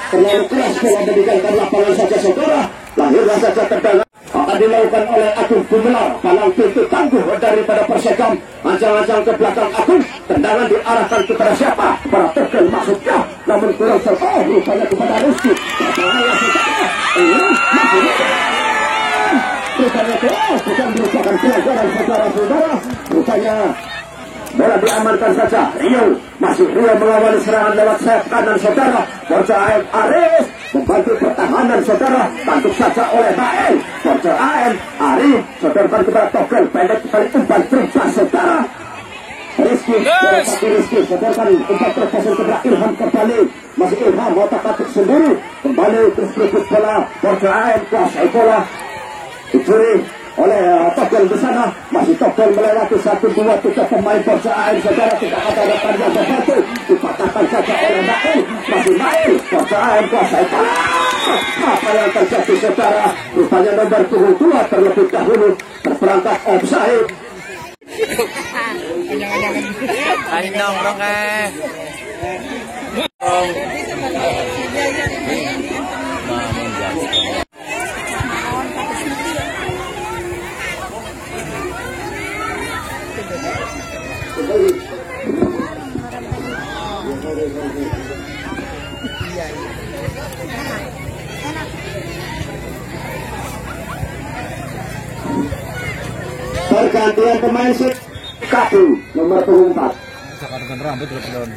Terlalu keras bola meninggalkan lapangan saja saudara. Lahirlah saja tendangan akan dilakukan oleh Agung Gumelar, palang pintu tangguh daripada Persekam, ancang-ancang ke belakang Agung, tendangan diarahkan kepada siapa? Kepada Tegal maksudnya, namun kurang serta rupanya kepada Rizky. Berbahaya saudara, ini masih rupanya bukan merupakan pelanggaran saudara-saudara. Rupanya bola diamankan saja. Rio, masih Rio mengawali serangan lewat sayap kanan saudara. Borja AM Aris membantu pertahanan saudara, bantu saja oleh Mael. Borja AM Ari sodorkan kepada Togel, pendek kali umpan terus saudara. Rizky, Rizky sodorkan umpan terus kepada Ilham kembali. Masih Ilham otak-atik sendiri, kembali terus berebut bola. Borja AM kuasai bola, dicuri oleh Togel di sana. Masih Togel melewati 1-2-3 pemain Borja AM saudara, tidak ada rekan yang terbantu, dipatahkan saja oleh Mael. Masih Mael, Borja AM kuasai bola. Apa yang terjadi saudara? Rupanya nomor 2 terlebih dahulu terperangkap offside. Ayo nongkrong Pergantian pemain sih Kadu nomor 24. Rambut belum.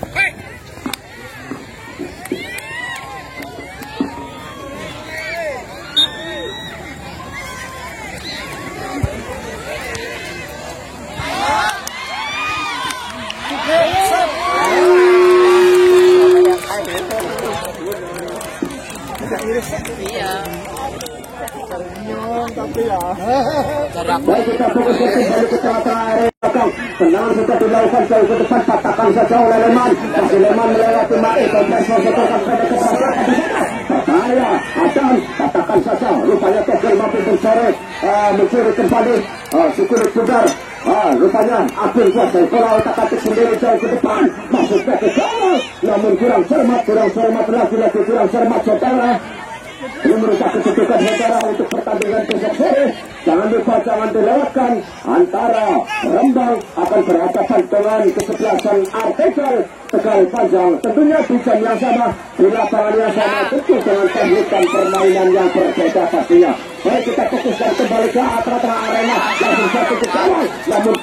Baik, kita fokus kembali ke tengah-tengah area belakang. Tenang sudah dilakukan jauh ke depan, patahkan saja oleh Leman. Masih Leman melewati Mail, kompresor setorkan pada kesempatan. Percaya, Adan, patahkan saja. Rupanya Togel mampu mencuri kembali. Sukulit Sugar. Rupanya Abdul kuasai bola, otak-atik sendiri jauh ke depan. Masuknya ke gawang, namun kurang cermat lagi, kurang cermat saudara. Ini merupakan kedudukan saudara untuk pertandingan besok sore. Jangan lupa, jangan dilewatkan. Antara Rembang akan berhadapan dengan kesebelasan Artegal Tegal Panjang. Tentunya di jam yang sama, di lapangan yang sama, tentu dengan teknik dan permainan yang berbeda pastinya. Baik, kita fokuskan kembali ke tengah arena. Langsung satu ke gawang, namun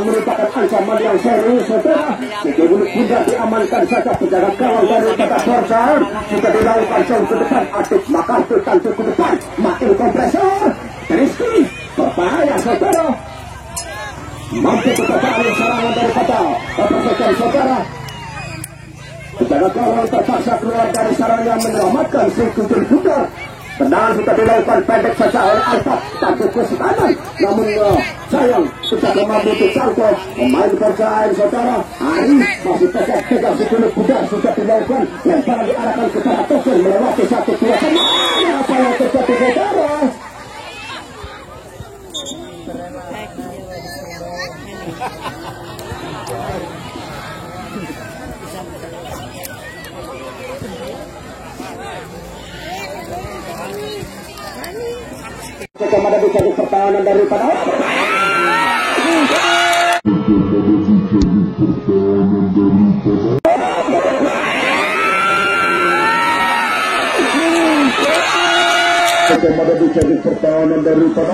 merupakan ancaman yang serius saudara. Segebulik bunda diamankan saja penjaga gawang daripada Borja. Juga dilakukan jauh ke depan. Atik Makartu tantu ke depan. Makin kompresor. Rizky berbahaya saudara. Mampu kekacauan serangan daripada Bapak saudara. Penjaga gawang terpaksa keluar dari sarangnya menyelamatkan si Kuncul Bunda. Tendangan sudah dilakukan pendek saja oleh Alfat tantu ke kanan. Namun sayang sudah mampu dijangkau pemain Borja AM saudara. Ari masih pegang si Kuncul Bunda, sudah dilakukan lemparan diarahkan kepada Togel melewati 1-2 pemain. Apa yang terjadi saudara? Kepada bisa pertahanan daripada pertahanan daripada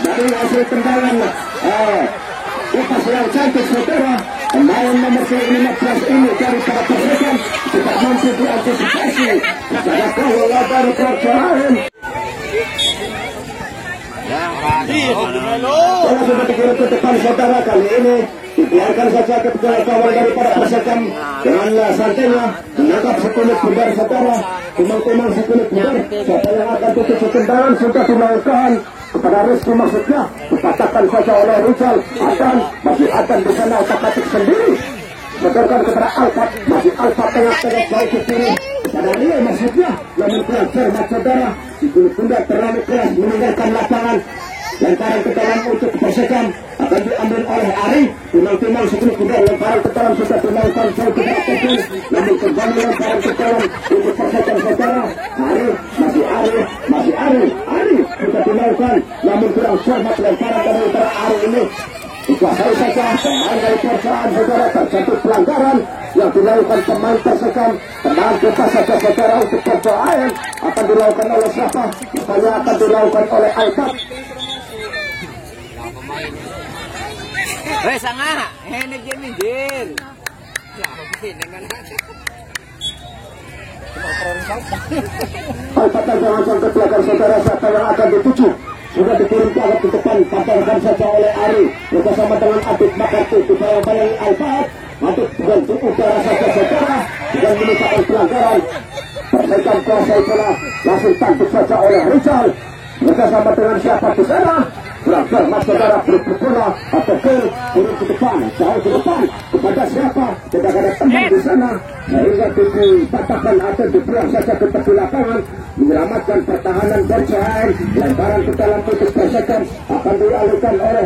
dari hasil tendangan lepas yang cantik saudara. Pemain nomor 15 ini dari para Persib tidak mampu diantisipasi. Secara gol dari Borja AM. Bola sudah dikirim ke depan saudara, kali ini dibiarkan saja ketika kawan daripada Persib dengan santainya menangkap sekulit bundar saudara. Kumang-kumang sekulit bundar, siapa yang akan tutup tendangan sudah dilakukan kepada Rizky, maksudnya dipatahkan saja oleh Rizal. Masih Adan di sana otak-atik sendiri, sodorkan kepada Alfat. Masih Alfat tengah-tengah jauh ke kiri kepada Rio, maksudnya namun kurang cermat saudara. Sekulit bundar terlalu keras meninggalkan lapangan. Lemparan ke dalam untuk Persib akan diambil oleh Ari. Timang-timang sekulit bundar, lemparan ke dalam sudah dilakukan jauh ke depan, namun kembali lemparan ke dalam untuk persetan saudara. Arif kita dilakukan, namun kurang cermat lemparan dari utara Arif ini. Dikuasai saja pemain dari Persaan saudara, terjatuh pelanggaran yang dilakukan pemain Persaan. Tenang kita saja saudara, untuk Persaan akan dilakukan oleh siapa? Misalnya akan dilakukan oleh Alpat. Weh sanga, enak dia minggir. Alpat jangan ke belakang saudara, siapa yang akan dituju? Sudah dikirim ke arah ke depan, pancarkan saja oleh Ari bersama dengan Adit Makarti. Dibayang-bayangi Alpat, Adit ganti udara saja saudara, dengan menyisakan pelanggaran. Persaikan kuasai bola, langsung tangkap saja oleh Rizal bersama dengan siapa di sana? Kurang cermat saudara, bola atau turun ke depan, jauh ke depan kepada siapa? Tidak ada teman di sana, sehingga dipatahkan atau dibuang saja ke tepi lapangan, menyelamatkan pertahanan Persaan. Lemparan ke dalam titik Persaan akan dialihkan oleh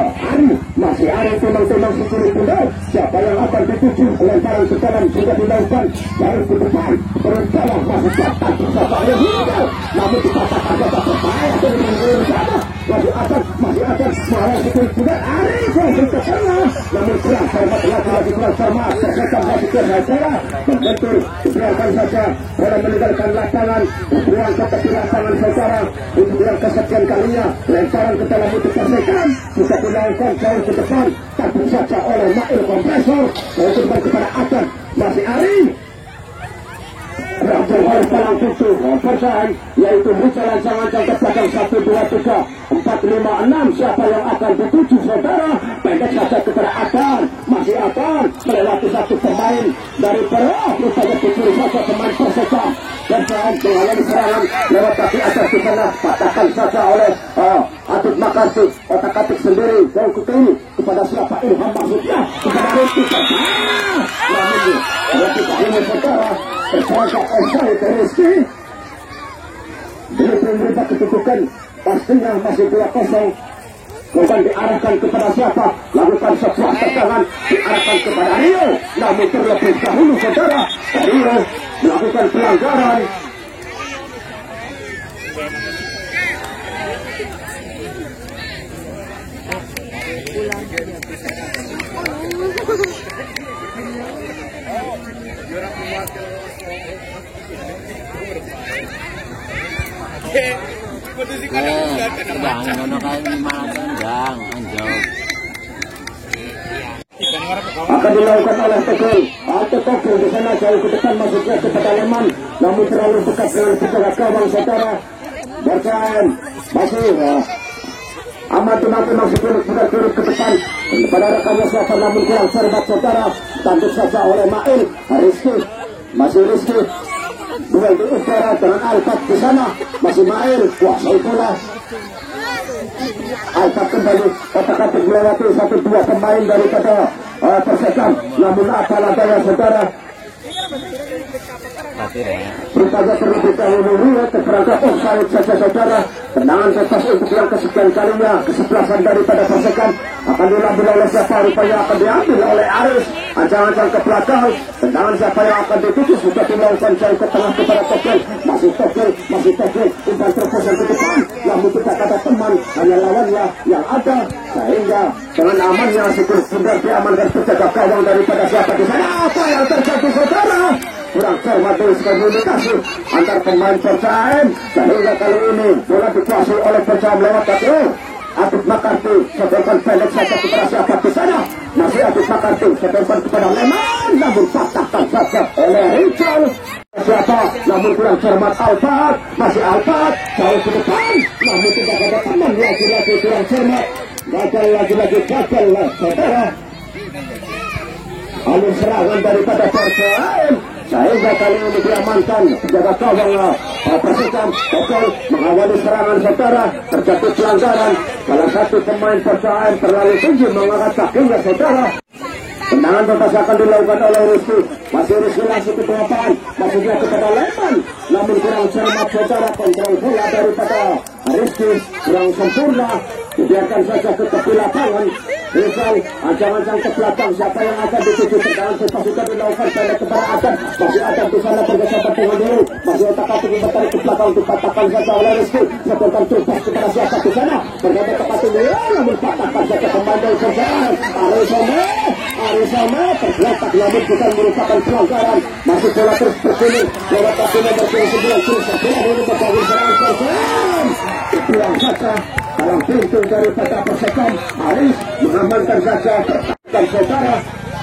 Ari. Masih Ari timang-timang sesuai pundak. Siapa yang akan dituju? Lemparan ke dalam sudah dilakukan, jauh ke depan, turun bawah, masih datang bersama oleh Rizal, namun dipatahkan saja berbahaya dari menggulung sana. Masih akan malah sesuai pundak Ari langsung ke sana, namun kurang cermat, lagi kurang cermat. Persaan masih ke saudara, membentur, dibiarkan saja bola meninggalkan lapangan, dibuang ke tepi lapangan saudara. Untuk yang kesekian kalinya, lemparan ke dalam itu Persaan bisa dilakukan jauh ke depan, tapi saja oleh Mail Kompresor. Lemparan kepada Adan, masih Ari. Berakhir oleh palang pintu Persaan, yaitu Rizal Sangancang ke belakang 1, 2, 3, 4, 5, 6. Siapa yang akan dituju saudara? Pendek saja kepada Adan, masih Adan melewati satu pemain dari Perah, rupanya dicuri saja pemain Persaan. Persaan mengalami serangan lewat kaki atas di sana, patahkan saja oleh Adit Makarti. Otak-atik sendiri jauh ke kiri kepada siapa? Ilham maksudnya kepada Rizky. Namun ketika ini saudara, tersangka offside dari Rizky. Belum menerima kedudukan, pastinya masih 2-0. Bukan diarahkan kepada siapa? Lakukan sebuah tegangan, diarahkan kepada Rio. Namun terlebih dahulu saudara, Rio melakukan pelanggaran. Akan dilakukan oleh Tegel. Tegel di sana jauh ke depan, masuknya kepada Leman, namun terlalu dekat dengan penjaga gawang saudara. Persaan masih amat timang-timang sudah turun ke depan kepada rekannya siapa, namun kurang cermat saudara. Tangkap saja oleh Mail. Rizky, masih Rizky. Duel di udara dengan Alpat di sana, masih Mail kuasai bola. Alpat kembali, otak-atik melewati 1-2 pemain daripada Persaan. Namun apalah daya saudara, rupanya terlebih dahulu terperangkap offside saja saudara. Tendangan bebas untuk yang kesekian kalinya, kesebelasan daripada Persaan akan diambil oleh siapa? Rupanya akan diambil oleh Aris. Ancang-ancang ke belakang, tendangan siapa yang akan dituju? Sudah dilakukan jauh ke tengah kepada Tegel. Masih Tegel, umpan terobosan ke depan, namun tidak ada teman, hanya lawannya yang ada, sehingga dengan amannya sudah diamankan penjaga gawang daripada siapa di sana. Apa yang terjadi saudara? Kurang cermat dari komunikasi antar pemain Persaan, sehingga kali ini bola dikuasai oleh Persaan lewat kaki Adit Makarti. Sedangkan pendek saja kepada siapa di sana? Masih Adit Makarti, sedangkan kepada Leman, namun patahkan saja oleh Rizal. Siapa? Namun kurang cermat Alpat, masih Alpat jauh ke depan, namun tidak ada teman, lagi-lagi kurang cermat. Gagal lagi-lagi saudara. Alur serangan daripada Persaan, sehingga kali ini diamankan penjaga gawang Persaan. Tegel mengawali serangan saudara, terjadi pelanggaran. Salah satu pemain Persaan terlalu tinggi mengangkat kakinya saudara. Tendangan bebas akan dilakukan oleh Rizky. Masih Rizky langsung ke depan, masuknya kepada Leman. namun kurang cermat saudara. Kontrol bola daripada Rizky kurang sempurna, dibiarkan saja ke tepi lapangan. Rizal ancang-ancang ke belakang, siapa yang akan dituju ke dalam sudah dilakukan pada kepada Adam. Masih Adam di sana bergeser dengan dulu, masih otak-atik bertarik ke belakang untuk patahkan saja oleh Rizky. Setelkan terus kepada siapa di sana bergeser tepat ini, namun patahkan saja pemain dari kerjaan Arizona tergeletak, namun bukan merupakan pelanggaran. Masih bola terus bergulir lewat kaki nomor 29 terus bola ini berbangun serangan Persib. Pulang saja dalam pintu daripada Persekam. Aris mengamankan saja dan saudara.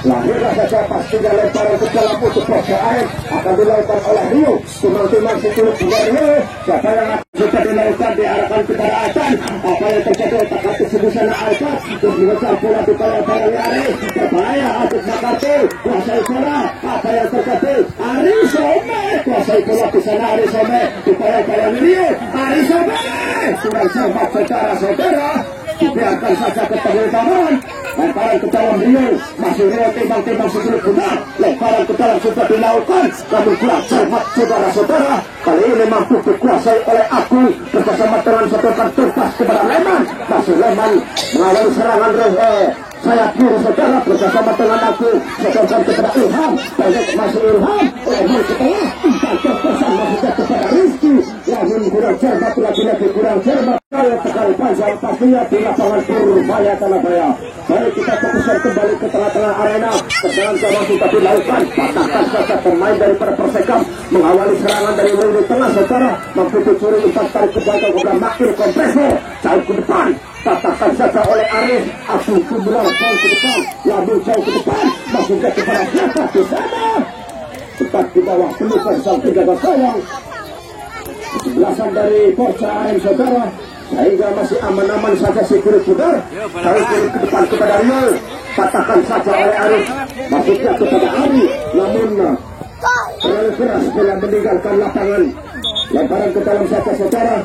Lahirlah saja pastinya lemparan ke dalam untuk Persib akan dilakukan oleh Rio. Timang-timang situluk juga Rio. Siapa yang sudah dilakukan diarahkan kepada Acan. Apa yang terjadi otak-atik di sana Acan. Terus mengejar bola di lemparan Aris. Berbahaya Atik Makati. Kuasai bola. Apa yang terjadi? Aris Ome. Kuasai bola di sana Aris Ome. Di lemparan Rio. Aris Ome. Kurang cermat saudara-saudara. Dibiarkan saja ke tengah taman. Lemparan ke dalam Rio. Masih Rio timbang-timbang sesulit benar. Lemparan ke dalam sudah dilakukan. Namun kurang cermat saudara-saudara. Kali ini mampu dikuasai oleh aku. Bersama dengan setelkan tuntas kepada Leman. Masih Leman mengawali serangan sayap kiri saudara bersama dengan aku. Setelkan kepada Ilham. Banyak masih Ilham. Leman ke tengah. Banyak pesan masih kepada Rizky. Namun kurang cermat lagi-lagi kurang cermat. Kalau tekal panjang pastinya di lapangan Purbaya Tanabaya. Mari kita fokuskan kembali ke tengah-tengah arena. Serangan jawab sudah dilakukan. Patahkan saja pemain daripada Persekam. Mengawali serangan dari lini tengah saudara. Mampu dicuri umpan tarik ke belakang kepada Makir Kompreso. Jauh ke depan. Patahkan saja oleh Arif. Abu Kumbulan jauh ke depan. Lambil jauh ke depan. Masukkan kepada siapa di sana. Tepat di bawah pelukan sang penjaga sayang. Belasan dari Porca AM saudara. Sehingga masih aman-aman saja si kulit pudar. Tarik kulit ke depan kepada Rio. Patahkan saja oleh Arif. Masuknya kepada Ari. Namun terlalu keras bila meninggalkan lapangan. Lemparan ke dalam saja saudara.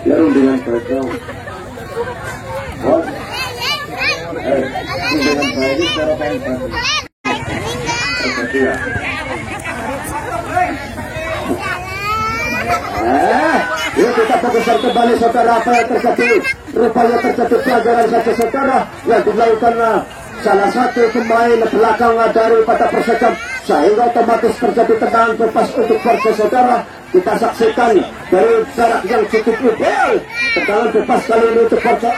Lalu dengan Persekam. Dengan baik cara paling Yuk kita fokuskan kembali saudara apa yang terjadi. Rupanya terjadi pelajaran saja saudara yang dilakukan salah satu pemain belakang daripada Persekam. Sehingga otomatis terjadi tendangan bebas untuk Persib saudara. Kita saksikan dari jarak yang cukup ideal. Tendangan bebas kali ini untuk Persib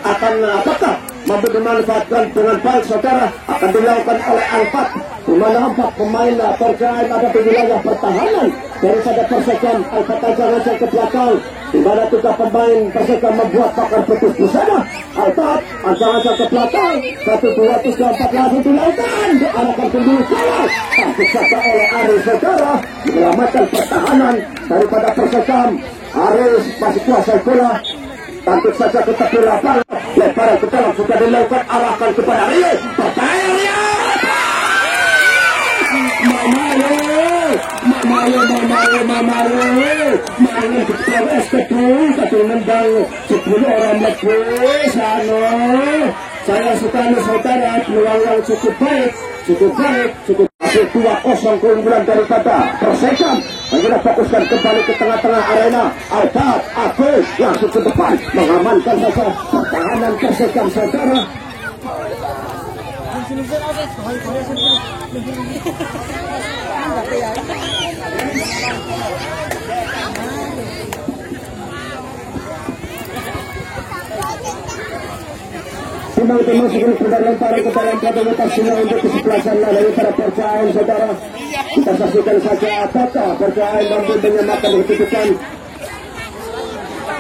akan apakah mampu dimanfaatkan dengan baik saudara. Akan dilakukan oleh Alfat. Di mana 4 pemain Persib ada di wilayah pertahanan daripada Persekam. Alfat ancang-ancang ke belakang. Di mana 3 pemain Persekam membuat pakar putus di sana. Alfat ancang-ancang ke belakang. 1, 2, 3, 4 langsung dilakukan. Diarahkan ke dulu salah. Tapi saja oleh Aris saudara. Menyelamatkan pertahanan daripada Persekam. Aris masih kuasai bola. Tampil saja ke tepi lapangan. Lemparan ke dalam sudah dilakukan. Arahkan kepada Rio. Percaya Rio. Mamayo betul SPP tapi nendang 10 orang lebih sana. Saya suka saudara peluang yang cukup baik. Hasil 2-0 keunggulan daripada Persekam. Kita fokuskan kembali ke tengah-tengah arena. Alfat, Agus langsung ke depan mengamankan saja pertahanan Persekam saudara. Timang-timang sebelum sudah lemparan ke dalam kata-kata semua untuk kesebelasan dari para Persib saudara. Kita saksikan saja apakah Persib mampu menyamakan kedudukan.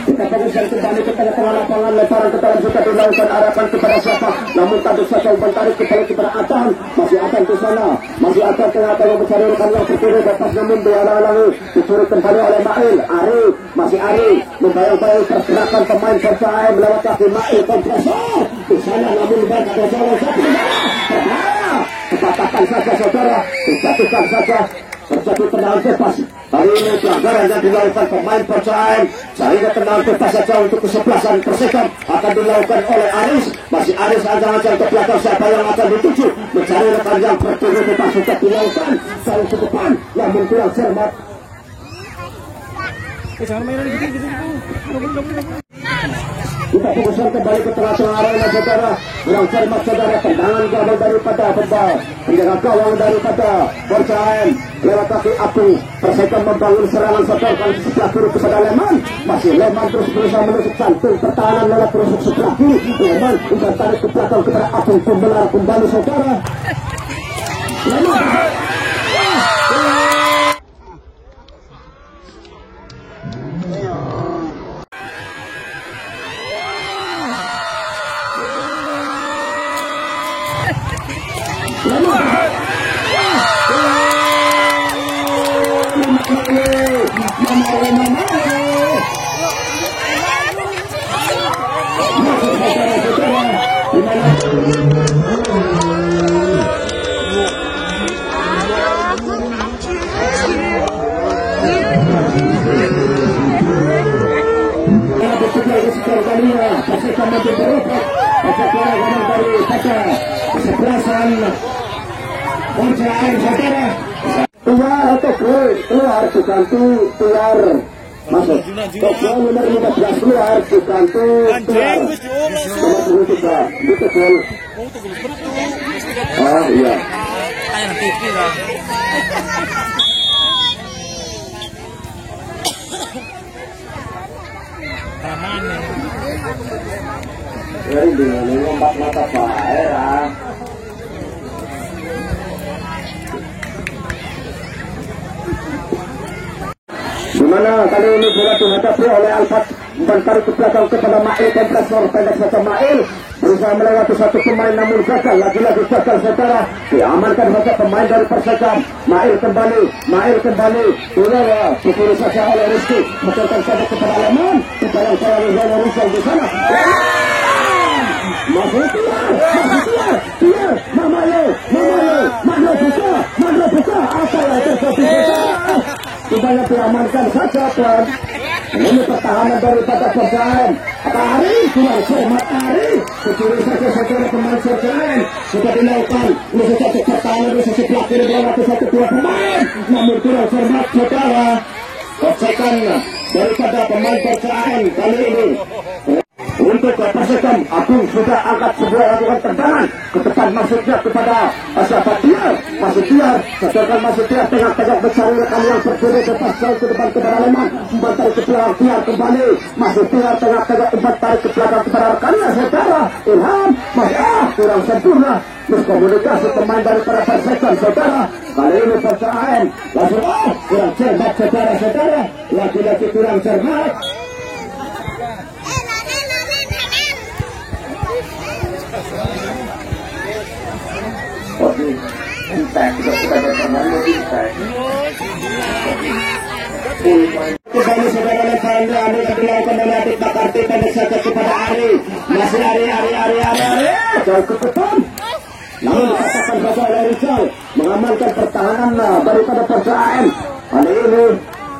Kita fokuskan kembali ke tengah-tengah lapangan. Lemparan ke dalam sudah dilakukan arahkan kepada siapa. Namun tentu saja umpan tarik kembali kepada Atan. Masih Atan di sana. Masih Atan tengah-tengah mencari rekan yang berbeda. Lepas namun dihalang-halangi. Dicuri kembali oleh Mail. Ari. Masih Ari. Membayang-bayang pergerakan pemain Persib melewat kaki Mail. Kompresor. Di sana namun mereka ada jalan satu. Berbahaya. Kepatakan saja saudara. Dijatuhkan saja. terjadi tendangan bebas. Kali ini pelanggaran yang dilakukan pemain Persaen, sehingga tendangan bebas saja untuk kesebelasan Persikap akan dilakukan oleh Aris. Masih Aris ancang-ancang ke belakang, siapa yang akan dituju mencari rekan yang berdiri bebas sudah dilakukan jauh ke depan, namun kurang cermat. Kita fokuskan kembali ke tengah-tengah arena saudara. Kurang cermat saudara, tendangan gawang daripada Bebal, penjaga gawang daripada Persaen lewat kaki Apu. Persikap membangun serangan setor kali sebelah kiri kepada Leman. Masih Leman terus berusaha menusuk jantung pertahanan lewat terusuk sebelah kiri. Leman umpan tarik ke belakang kepada Apu, pembelar kembali saudara. Leman keluar diganti keluar masuk gol nomor 15 keluar diganti keluar nomor 23 itu gol. Oh iya dari dengan lompat mata Pak dimana kali ini bola dihadapi oleh Alfat, mencari ke belakang kepada Mail, kompresor pendek saja Mail berusaha melewati satu pemain namun gagal, lagi-lagi gagal saudara, diamankan saja pemain dari Persikap. Mail kembali dipukul saja oleh Rizky, mencetak saja kepada Leman, dibayang oleh Rizal di sana. Masih keluar, Mamayo buka, apa yang terjadi? Supaya diamankan saja Tuan. Ini pertahanan daripada Persaen. Ari kurang cermat Ari. Kecuri saja saudara pemain Persaen. Sudah dilakukan. Ini satu pertahanan di sisi sebelah kiri melewati satu dua pemain. Namun kurang cermat saudara. Kocekan daripada pemain Persaen kali ini. Untuk Persikap, Agung sudah angkat sebuah lakukan tendangan ke depan, masuknya kepada siapa dia? Masih Tiar, sedangkan masih Tiar tengah-tengah mencari rekan yang berdiri depan jauh ke depan kepada Leman, umpan tarik ke belakang Tiar kembali, masih Tiar tengah-tengah umpan tarik ke belakang kepada rekannya saudara Ilham, masih kurang sempurna miskomunikasi pemain dari para Persikap saudara. Kali ini Persaen langsung kurang cermat saudara-saudara, lagi-lagi kurang cermat. Kembali saudara Levandra, Ari dilakukan oleh Adik Bakarti, pendek saja kepada Ari, masih Ari jauh ke depan, namun dikatakan saja oleh Rizal mengamankan pertahanan daripada Persaen. Kali ini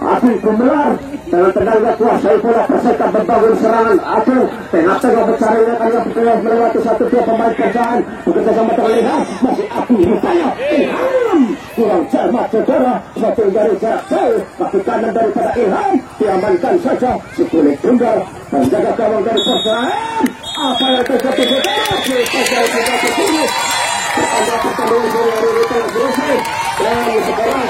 Agung Gumelar dengan tenaga kuasai bola Persikap membangun serangan. Agung tengah-tengah mencari rekan yang bergerak melewati satu dua pemain Persaen bekerja sama dengan Ilham, masih Agung rupanya Ilham kurang cermat saudara, satu dari jarak jauh kaki kanan daripada Ilham diamankan saja sekulit tunggal penjaga gawang dari Persaen. Apa yang terjadi saudara? Kita kesini pertandingan sore hari ini telah selesai dan sekarang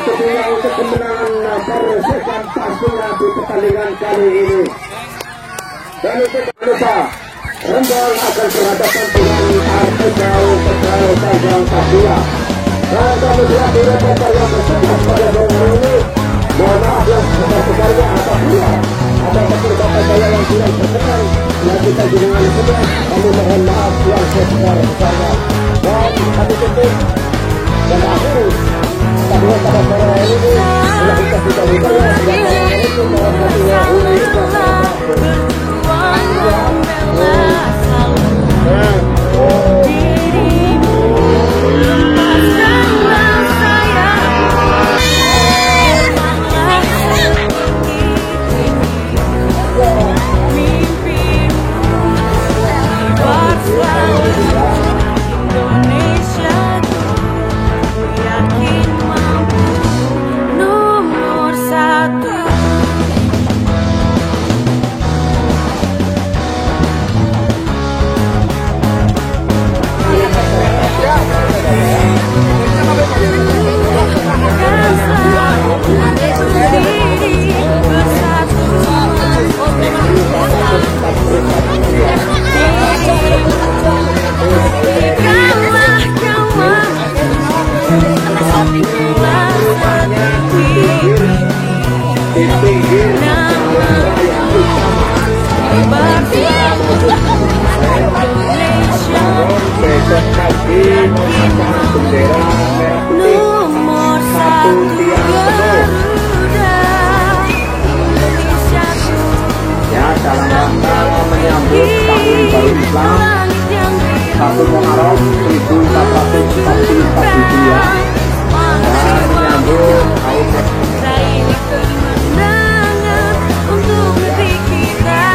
untuk kemenangan Persikap pastinya di pertandingan kali ini. Dan untuk lupa Rembang akan berhadapan dengan Artejau Tegal Tanjung Papua. Dan kami lihat di reporter yang bersebelas pada hari ini. Mohon maaf yang sebesar-besarnya apabila ada bapak saya yang tidak berkenan dan kita dengan sebelah, kami mohon maaf yang sebesar-besarnya. Dan kami tutup dan akhir kedua pada sore hari ini melakukan kita hidayah. Assalamualaikum warahmatullahi wabarakatuh. lagi memasang bendera merah putih satu tiang penuh ya dalam rangka menyambut tahun baru Islam 1 Muharram 1444 Hijriah dan menyambut tahun untuk negeri kita.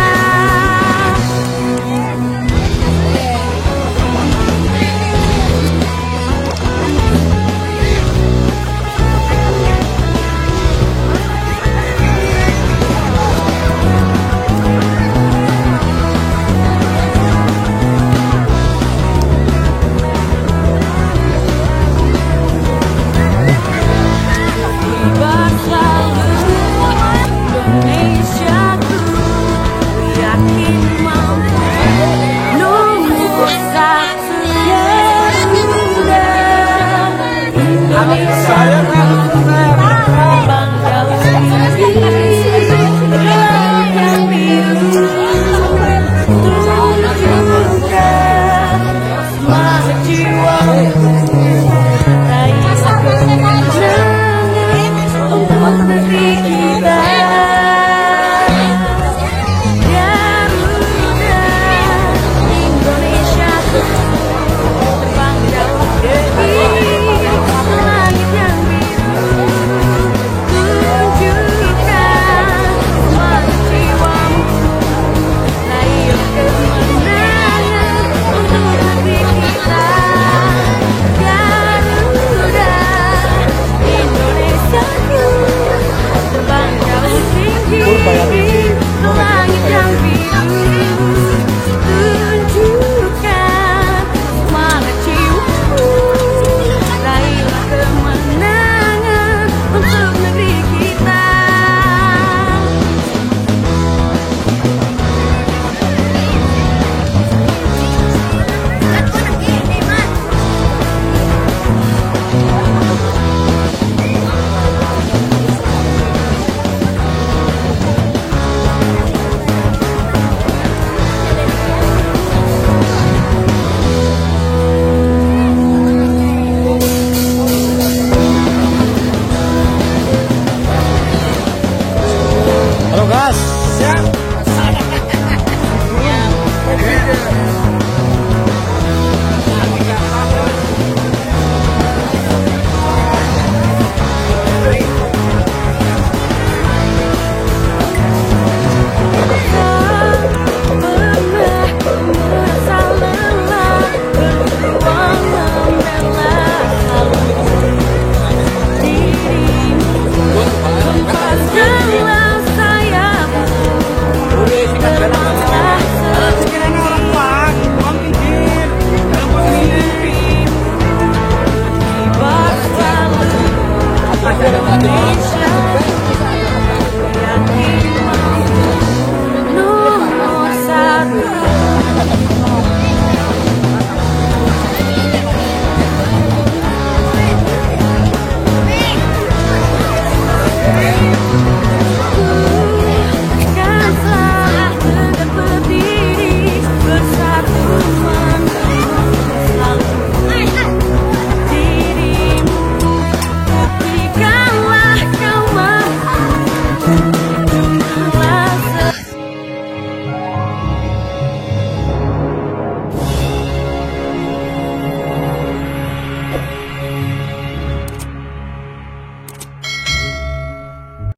Untuk negeri kita.